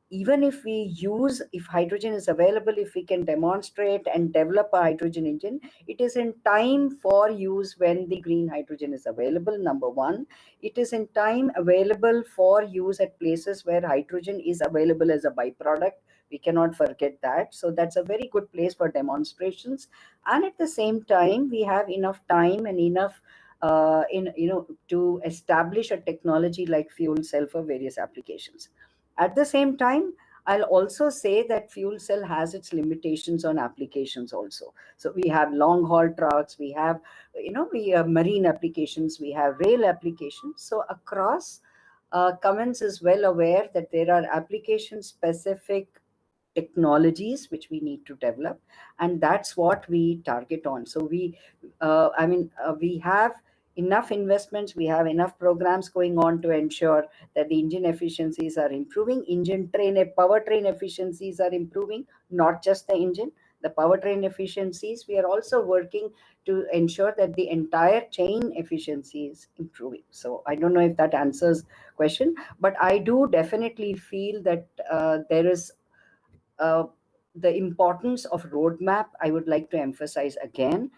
even if if hydrogen is available, if we can demonstrate and develop a hydrogen engine, it is in time for use when the green hydrogen is available, number one. It is in time available for use at places where hydrogen is available as a byproduct. We cannot forget that. So that's a very good place for demonstrations. And at the same time, we have enough time and enough to establish a technology like fuel cell for various applications. At the same time, I'll also say that fuel cell has its limitations on applications also. So we have long haul trucks, we have, we have marine applications, we have rail applications. So across, Cummins is well aware that there are application specific technologies which we need to develop, and that's what we target on. So we have enough investments, we have enough programs going on to ensure that the engine efficiencies are improving, powertrain efficiencies are improving, not just the engine, the powertrain efficiencies. We are also working to ensure that the entire chain efficiency is improving. So I don't know if that answers question, but I do definitely feel that there is the importance of roadmap. I would like to emphasize again,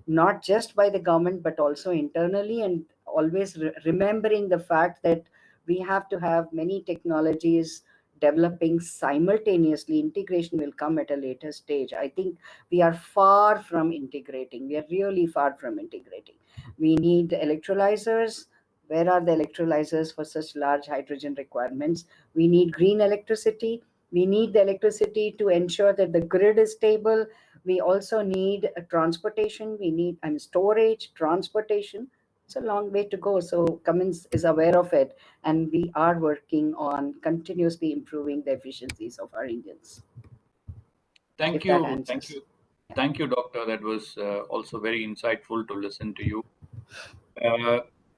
not just by the government, but also internally, and always remembering the fact that we have to have many technologies developing simultaneously. Integration will come at a later stage. I think we are far from integrating. We are really far from integrating. We need electrolyzers. Where are the electrolyzers for such large hydrogen requirements? We need green electricity. We need the electricity to ensure that the grid is stable. We also need transportation. We need storage, transportation. It's a long way to go. So Cummins is aware of it, and we are working on continuously improving the efficiencies of our engines. Thank you. Thank you. Thank you, Doctor. That was also very insightful to listen to you.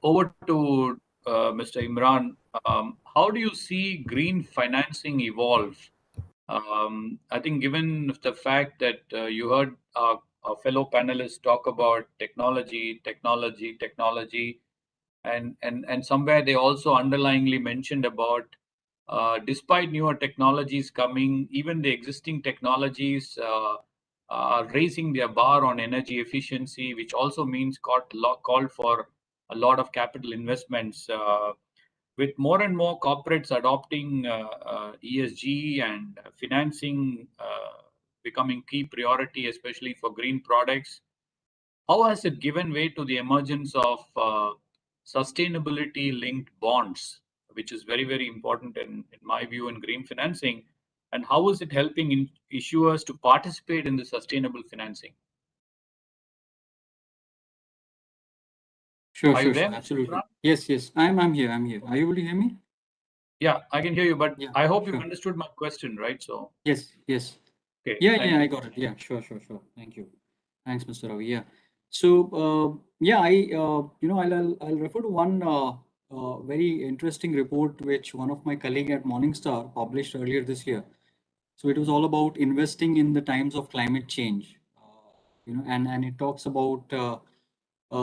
Over to Mr. Imran. How do you see green financing evolve? I think given the fact that you heard our fellow panelists talk about technology, and somewhere they also underlyingly mentioned about despite newer technologies coming, even the existing technologies are raising their bar on energy efficiency, which also means called for a lot of capital investments. With more and more corporates adopting ESG and financing becoming key priority, especially for green products, how has it given way to the emergence of sustainability-linked bonds, which is very, very important in my view in green financing? And how is it helping issuers to participate in the sustainable financing? Sure, absolutely. Yes, I'm here. Are you able to hear me? Yeah, I can hear you, but yeah, I hope you understood my question, right? So yes. Okay. Yeah, I got it. Yeah, sure. Thank you. Thanks, Mr. Ravi. Yeah. So I'll refer to one very interesting report which one of my colleague at Morningstar published earlier this year. So it was all about investing in the times of climate change. And it talks about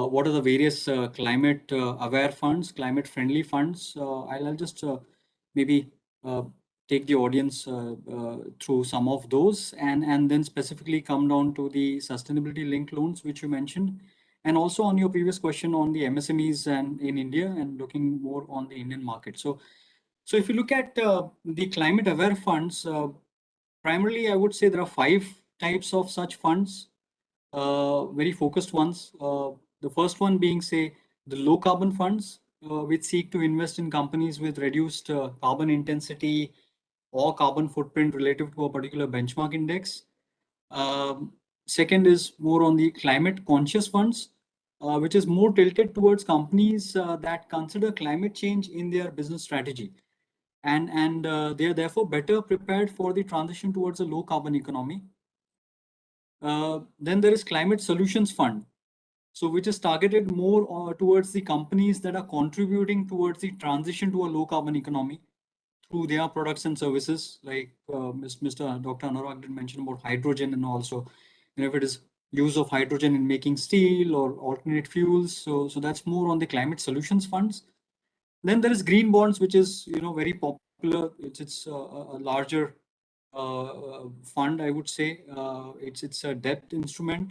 what are the various climate aware funds, climate friendly funds. I'll just maybe take the audience through some of those, and then specifically come down to the sustainability linked loans, which you mentioned, and also on your previous question on the MSMEs and in India, and looking more on the Indian market. So if you look at the climate aware funds, primarily I would say there are 5 types of such funds, very focused ones. The first one being, say, the low carbon funds, which seek to invest in companies with reduced carbon intensity or carbon footprint relative to a particular benchmark index. Second is more on the climate conscious funds, which is more tilted towards companies that consider climate change in their business strategy. And they are therefore better prepared for the transition towards a low carbon economy. Then there is Climate Solutions Fund, so which is targeted more towards the companies that are contributing towards the transition to a low carbon economy through their products and services, like Mr. Dr. Anurag did mention about hydrogen, and also, if it is use of hydrogen in making steel or alternate fuels. So that's more on the climate solutions funds. Then there is green bonds, which is very popular. It's a larger fund, I would say. It's a debt instrument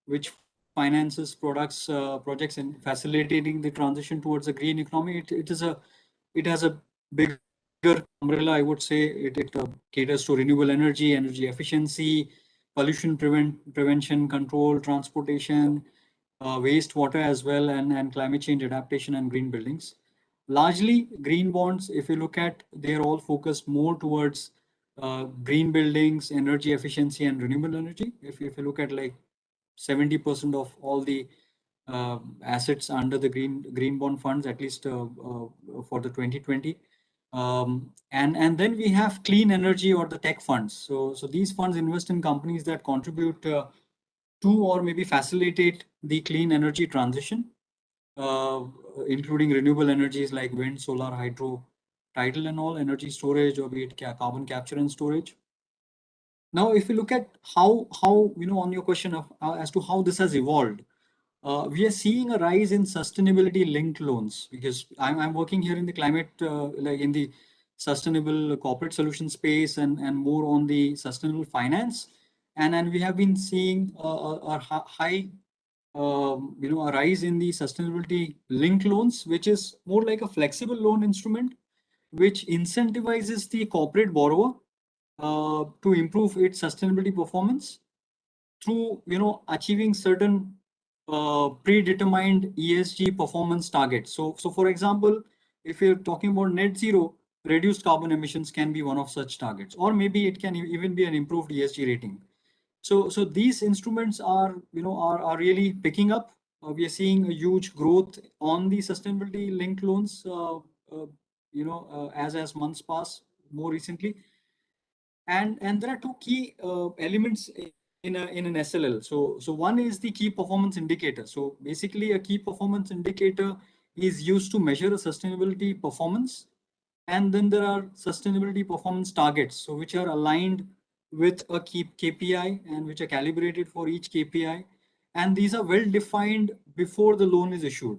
which finances projects in facilitating the transition towards a green economy. It has a bigger umbrella, I would say. It caters to renewable energy efficiency, pollution prevention, control, transportation, wastewater as well, and climate change adaptation and green buildings. Largely, green bonds, if you look at, they're all focused more towards green buildings, energy efficiency, and renewable energy. If you look at like 70% of all the assets under the green bond funds, at least for the 2020. And then we have clean energy or the tech funds. So these funds invest in companies that contribute to or maybe facilitate the clean energy transition, including renewable energies like wind, solar, hydro, tidal, and all, energy storage, or be it carbon capture and storage. Now, if you look at how on your question of as to how this has evolved, we are seeing a rise in sustainability linked loans, because I'm working here in the climate, like in the sustainable corporate solution space, and more on the sustainable finance. And we have been seeing a high, a rise in the sustainability linked loans, which is more like a flexible loan instrument, which incentivizes the corporate borrower to improve its sustainability performance through achieving certain predetermined ESG performance targets. So for example, if you're talking about net zero, reduced carbon emissions can be one of such targets, or maybe it can even be an improved ESG rating. So these instruments are are really picking up. We are seeing a huge growth on the sustainability linked loans, as months pass more recently. And there are two key elements in an SLL. So one is the key performance indicator. So basically, a key performance indicator is used to measure a sustainability performance, and then there are sustainability performance targets, so which are aligned with a key KPI and which are calibrated for each KPI, and these are well defined before the loan is issued.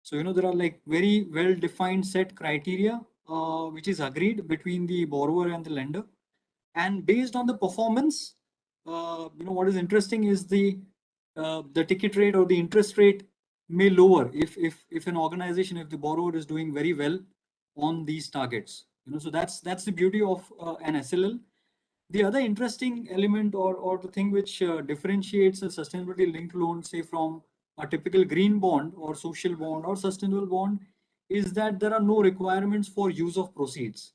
So there are like very well defined set criteria which is agreed between the borrower and the lender. And based on the performance, what is interesting is the ticket rate or the interest rate may lower if an organization, if the borrower is doing very well on these targets. So that's the beauty of an SLL. The other interesting element, or the thing which differentiates a sustainability linked loan, say, from a typical green bond or social bond or sustainable bond, is that there are no requirements for use of proceeds.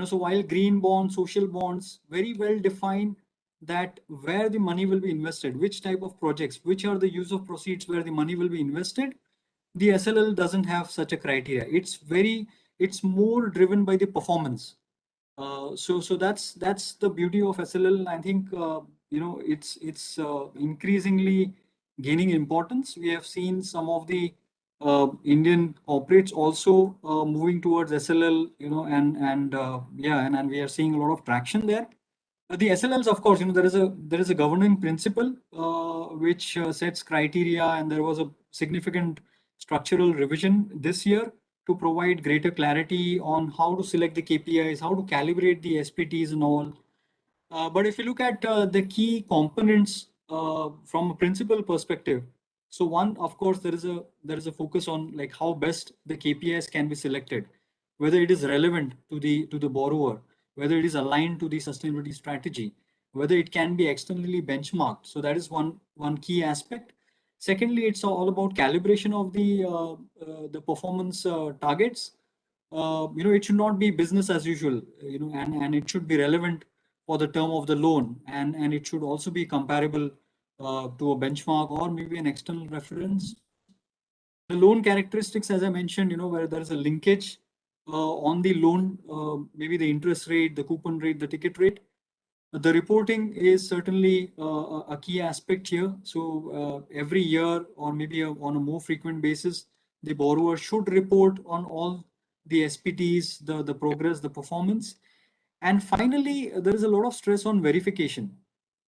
So while green bonds, social bonds very well define that where the money will be invested, which type of projects, which are the use of proceeds where the money will be invested, the SLL doesn't have such a criteria. It's more driven by the performance. So that's the beauty of SLL. I think it's increasingly gaining importance. We have seen some of the Indian corporates also moving towards SLL, and we are seeing a lot of traction there. The SLLs, of course, there is a governing principle which sets criteria, and there was a significant structural revision this year to provide greater clarity on how to select the KPIs, how to calibrate the SPTs and all. But if you look at the key components from a principal perspective, so one, of course, there is a focus on like how best the KPIs can be selected, whether it is relevant to the borrower, whether it is aligned to the sustainability strategy, whether it can be externally benchmarked. So that is one key aspect. Secondly, it's all about calibration of the performance targets. It should not be business as usual, and it should be relevant for the term of the loan, and it should also be comparable to a benchmark or maybe an external reference. The loan characteristics, as I mentioned, where there is a linkage on the loan, maybe the interest rate, the coupon rate, the ticket rate. The reporting is certainly a key aspect here. So every year or maybe on a more frequent basis, the borrower should report on all the SPTs, the progress, the performance. And finally, there is a lot of stress on verification.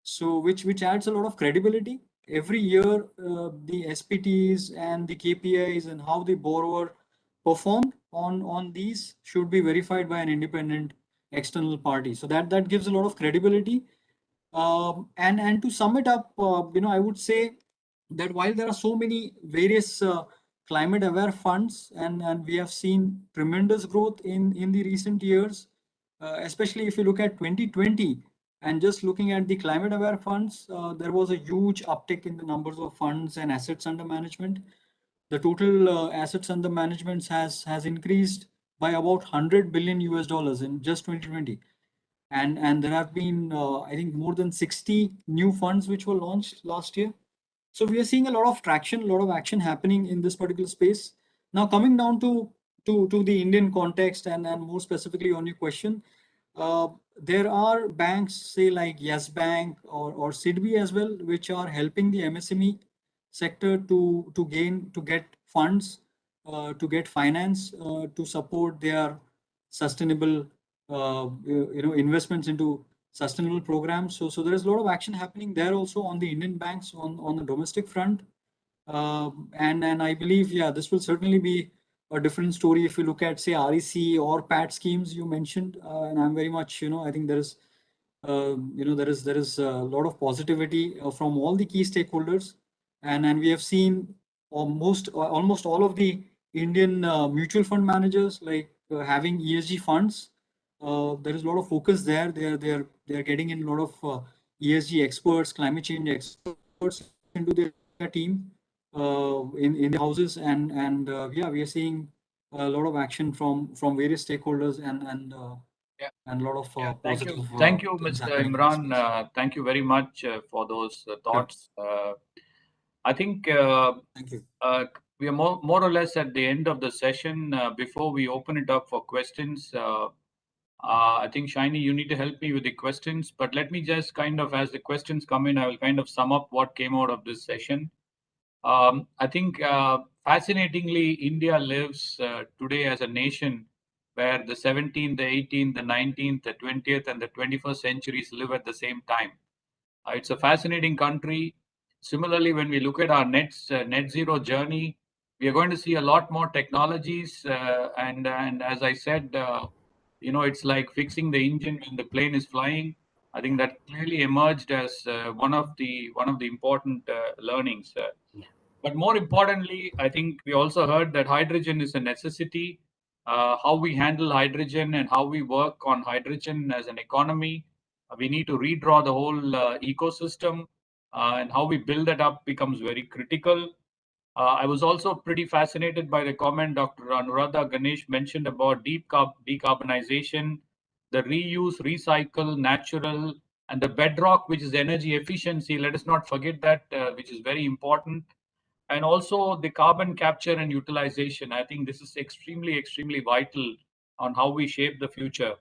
So which adds a lot of credibility. Every year, the SPTs and the KPIs and how the borrower performed on these should be verified by an independent external party. So that gives a lot of credibility. And to sum it up, I would say that while there are so many various climate aware funds, and we have seen tremendous growth in the recent years, especially if you look at 2020 and just looking at the climate aware funds, there was a huge uptick in the numbers of funds and assets under management. The total assets under management has increased by about 100 billion US dollars in just 2020. And there have been I think more than 60 new funds which were launched last year. So we are seeing a lot of traction, a lot of action happening in this particular space. Now coming down to the Indian context, and more specifically on your question, uh, there are banks, say like Yes Bank or SIDBI as well, which are helping the MSME sector to get funds, to get finance, to support their sustainable investments into sustainable programs. So there is a lot of action happening there also on the Indian banks on the domestic front. And I believe, yeah, this will certainly be a different story if you look at, say, REC or PAT schemes you mentioned. And I'm very much, I think there is a lot of positivity from all the key stakeholders, and we have seen almost all of the Indian mutual fund managers like having ESG funds. There is a lot of focus there. They're getting in a lot of ESG experts, climate change experts into their team in the houses, and yeah, we are seeing a lot of action from various stakeholders Yeah. and a lot of Thank you. positive Thank you, things Mr. happening in this Imran. space. Thank you very much for those Sure. thoughts. I think Thank you. we are more or less at the end of the session. Before we open it up for questions, I think Shiny, you need to help me with the questions. But let me just kind of, as the questions come in, I will kind of sum up what came out of this session. I think fascinatingly, India lives today as a nation where the 17th, the 18th, the 19th, the 20th, and the 21st centuries live at the same time. It's a fascinating country. Similarly, when we look at our net zero journey, we are going to see a lot more technologies. And as I said, it's like fixing the engine when the plane is flying. I think that clearly emerged as one of the important learnings. But more importantly, I think we also heard that hydrogen is a necessity. How we handle hydrogen and how we work on hydrogen as an economy, we need to redraw the whole ecosystem, and how we build that up becomes very critical. I was also pretty fascinated by the comment Dr. Anuradha Ganesh mentioned about decarbonization, the reuse, recycle, natural, and the bedrock, which is energy efficiency. Let us not forget that, which is very important. And also the carbon capture and utilization. I think this is extremely vital on how we shape the future.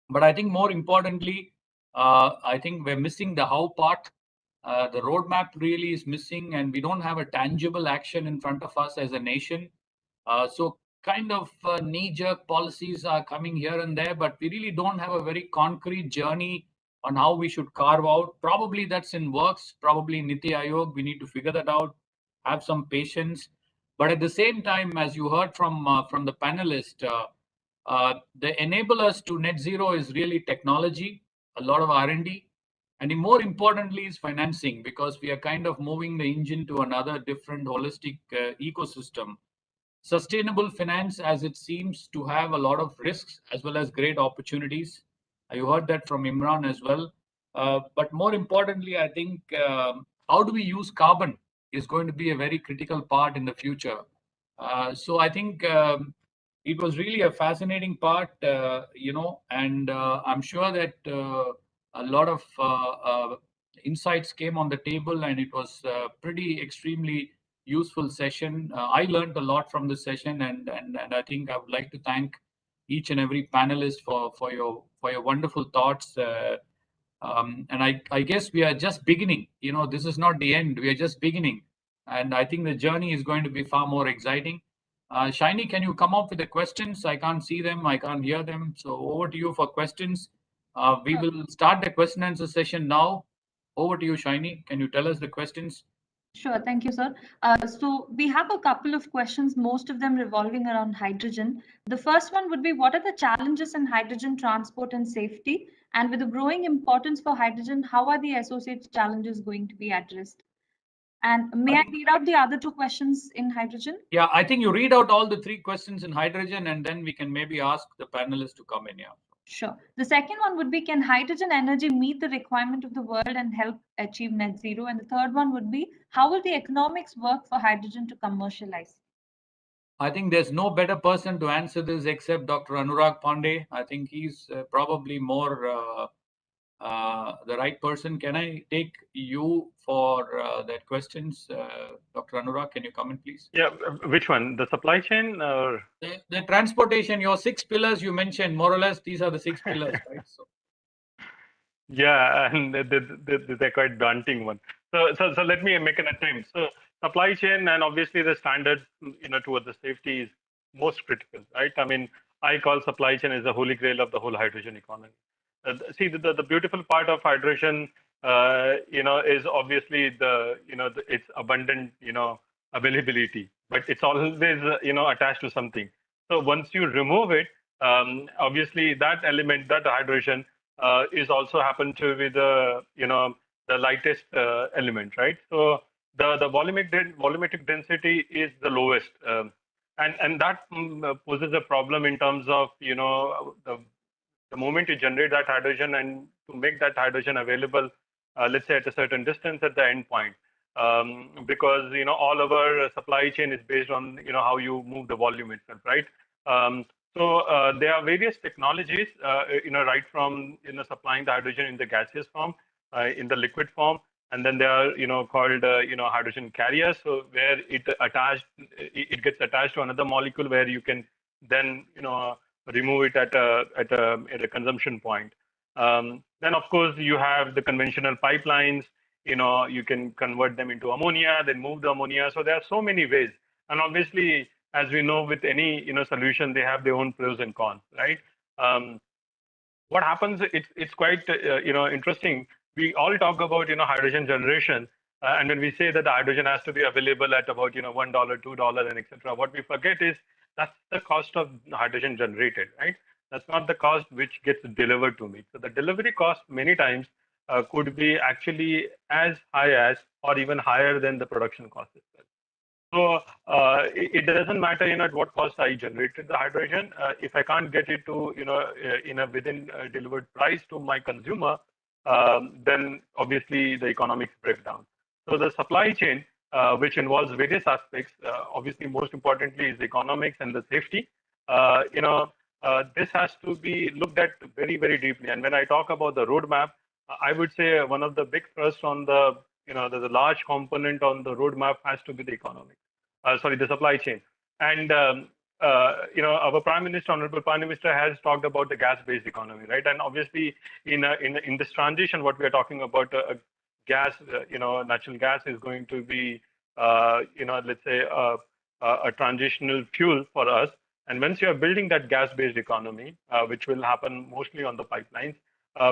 But I think more importantly, I think we're missing the how part. The roadmap really is missing, and we don't have a tangible action in front of us as a nation. So kind of knee-jerk policies are coming here and there, but we really don't have a very concrete journey on how we should carve out. Probably that's in works, probably Niti Aayog, we need to figure that out, have some patience. But at the same time, as you heard from the panelist, the enablers to net zero is really technology, a lot of R&D, and more importantly is financing, because we are kind of moving the engine to another different holistic ecosystem. Sustainable finance, as it seems to have a lot of risks as well as great opportunities. You heard that from Imran as well. But more importantly, I think how do we use carbon is going to be a very critical part in the future. So I think it was really a fascinating part, and I'm sure that a lot of insights came on the table, and it was pretty extremely useful session. I learned a lot from this session, and I think I would like to thank each and every panelist for your wonderful thoughts. And I guess we are just beginning. This is not the end. We are just beginning, and I think the journey is going to be far more exciting. Shiny, can you come up with the questions? I can't see them. I can't hear them. So over to you for questions. We will start the question and answer session now. Over to you, Shiny. Can you tell us the questions? Sure, thank you, sir. So we have a couple of questions, most of them revolving around hydrogen. The first one would be, what are the challenges in hydrogen transport and safety? And with the growing importance for hydrogen, how are the associated challenges going to be addressed? And may I read out the other two questions in hydrogen? Yeah, I think you read out all the three questions in hydrogen, and then we can maybe ask the panelists to come in. Yeah. Sure. The second one would be, can hydrogen energy meet the requirement of the world and help achieve net zero? And the third one would be, how will the economics work for hydrogen to commercialize? I think there's no better person to answer this except Dr. Anurag Pandey. I think he's probably more the right person. Can I take you for that questions? Dr. Anurag, can you come in, please? Yeah, which one? The supply chain or? The transportation, your 6 pillars you mentioned, more or less, these are the 6 pillars, right? So. Yeah, and they're quite daunting one. So let me make an attempt. So supply chain and obviously the standards, towards the safety is most critical, right? I mean, I call supply chain as the holy grail of the whole hydrogen economy. See, the beautiful part of hydrogen, is obviously its abundant, availability, but it's always, attached to something. So once you remove it, obviously that element, that hydrogen, is also happen to be the lightest element, right? So the volumetric density is the lowest, and that poses a problem in terms of the moment you generate that hydrogen and to make that hydrogen available, let's say at a certain distance at the end point, because all of our supply chain is based on how you move the volume itself, right? So there are various technologies, right from supplying the hydrogen in the gaseous form, in the liquid form, and then there are called hydrogen carriers. So where it gets attached to another molecule where you can then remove it at a consumption point. Then of course you have the conventional pipelines. You can convert them into ammonia, then move the ammonia. So there are so many ways, and obviously, as we know, with any solution, they have their own pros and cons, right? What happens? It's quite interesting. We all talk about hydrogen generation, and when we say that the hydrogen has to be available at about $1, $2, and etc. What we forget is that's the cost of hydrogen generated, right? That's not the cost which gets delivered to me. So the delivery cost many times could be actually as high as or even higher than the production cost itself. So it doesn't matter, at what cost I generated the hydrogen. If I can't get it to, in a within delivered price to my consumer, then obviously the economics break down. So the supply chain, which involves various aspects, obviously most importantly is the economics and the safety. This has to be looked at very, very deeply. And when I talk about the roadmap, I would say one of the big thrusts on the there's a large component on the roadmap has to be the the supply chain. And our Prime Minister, Honorable Prime Minister, has talked about the gas-based economy, right? And obviously, in this transition, what we are talking about, gas, natural gas is going to be, let's say, a transitional fuel for us. And once you are building that gas-based economy, which will happen mostly on the pipelines,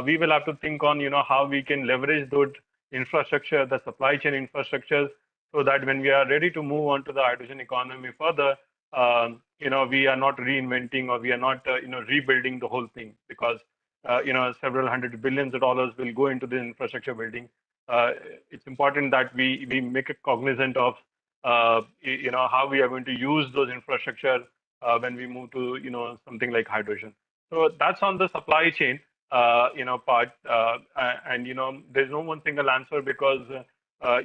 we will have to think on, how we can leverage those infrastructure, the supply chain infrastructures, so that when we are ready to move on to the hydrogen economy further, we are not reinventing, or we are not, rebuilding the whole thing, because, several hundred billions of dollars will go into the infrastructure building. It's important that we make a cognizant of, how we are going to use those infrastructure when we move to, something like hydrogen. So that's on the supply chain, part. And, there's no one single answer, because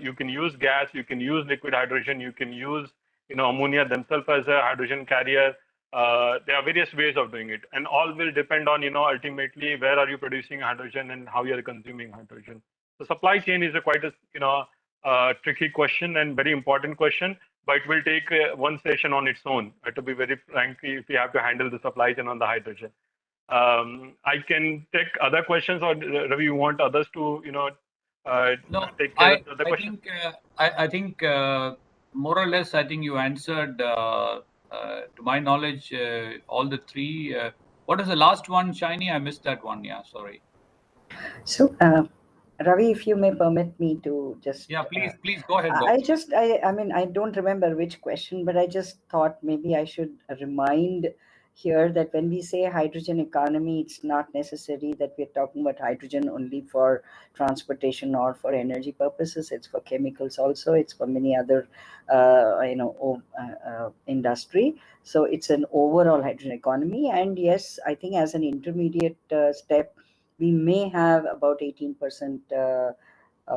you can use gas, you can use liquid hydrogen, you can use, ammonia themselves as a hydrogen carrier. There are various ways of doing it, and all will depend on, ultimately where are you producing hydrogen and how you are consuming hydrogen. So supply chain is a quite a, tricky question and very important question, but it will take one session on its own, to be very frank, if we have to handle the supply chain on the hydrogen. I can take other questions, or Ravi, you want others to, No, take care of the other I questions? think I think more or less I think you answered to my knowledge all the three. What is the last one, Shiny? I missed that one. Yeah, sorry. So, Ravi, if you may permit me to just, Yeah, please go ahead, I Doctor. just, I mean, I don't remember which question, but I just thought maybe I should remind here that when we say hydrogen economy, it's not necessary that we're talking about hydrogen only for transportation or for energy purposes. It's for chemicals also. It's for many other, industry. So it's an overall hydrogen economy. And yes, I think as an intermediate step, we may have about 18%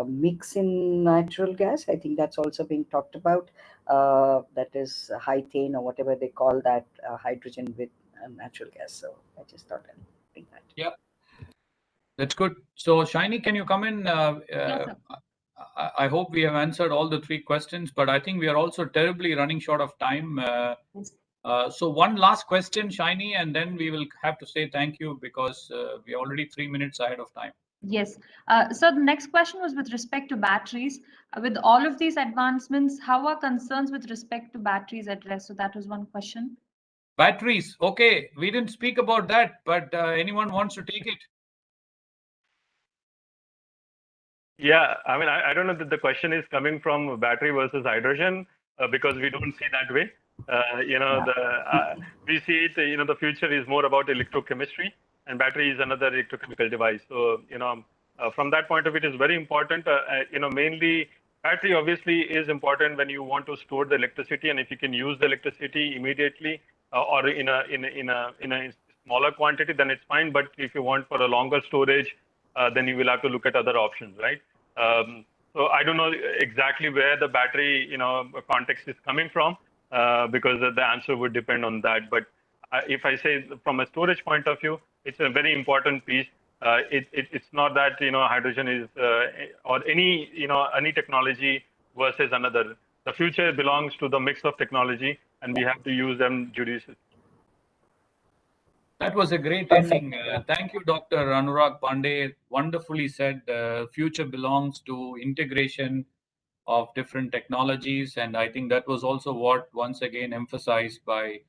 mix in natural gas. I think that's also being talked about. That is high-tane, or whatever they call that, hydrogen with natural gas. So I just thought I'd bring that. Yeah, that's good. So, Shiny, can you come in? Yes, sir. I hope we have answered all the three questions, but I think we are also terribly running short of time. So one last question, Shiny, and then we will have to say thank you, because we're already 3 minutes ahead of time. Yes. So the next question was with respect to batteries. With all of these advancements, how are concerns with respect to batteries addressed? So that was one question. Batteries. Okay, we didn't speak about that, but anyone wants to take it? Yeah, I mean, I don't know that the question is coming from battery versus hydrogen, because we don't see that way. We see it, the future is more about electrochemistry, and battery is another electrochemical device. So, from that point of view, it is very important. Mainly battery obviously is important when you want to store the electricity, and if you can use the electricity immediately, or in a smaller quantity, then it's fine. But if you want for a longer storage, then you will have to look at other options, right? So I don't know exactly where the battery, context is coming from, because the answer would depend on that. But if I say from a storage point of view, it's a very important piece. It's not that, hydrogen is, or any technology versus another. The future belongs to the mix of technology, and we have to use them judiciously. That was a great Perfect. ending. Thank you, Dr. Anurag Pandey. Wonderfully said. Future belongs to integration of different technologies, and I think that was also what once again emphasized by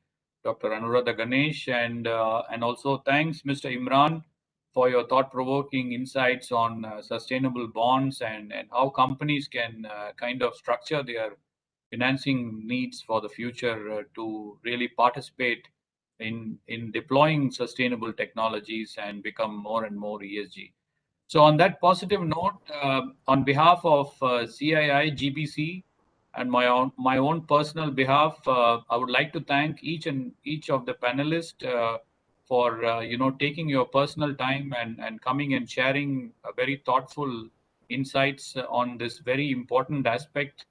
Dr. Anuradha Ganesh, and also thanks, Mr. Imran, for your thought-provoking insights on sustainable bonds, and how companies can kind of structure their financing needs for the future to really participate in deploying sustainable technologies and become more and more ESG. So on that positive note, on behalf of CII, GBC, and my own personal behalf, I would like to thank each of the panelists for taking your personal time and coming and sharing very thoughtful insights on this very important aspect.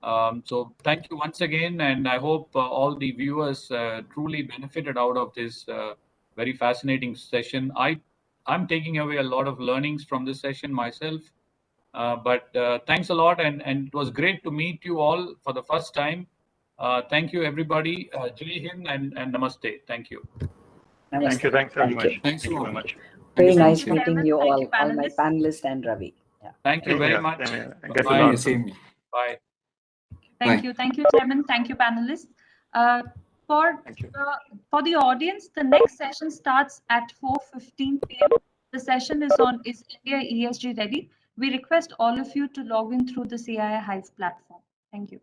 So thank you once again, and I hope all the viewers truly benefited out of this very fascinating session. I'm taking away a lot of learnings from this session myself. But thanks a lot, and it was great to meet you all for the first time. Thank you, everybody. Jai Hind and Namaste. Thank you. Thank you. Thanks very much. Thanks Thank a you lot. very much. Very Thank you so nice much. meeting you Thank all, you, all my panelists. panelists and Ravi. Yeah. Thank you very Yeah, much. same here. Get to Bye. learn Yeah, from same. you. Bye. Thank Bye. you. Thank you, Chairman. Thank you, panelists. For Thank you. the audience, the next session starts at 4:15 p.m. The session is on Is India ESG Ready? We request all of you to log in through the CII Hive platform. Thank you.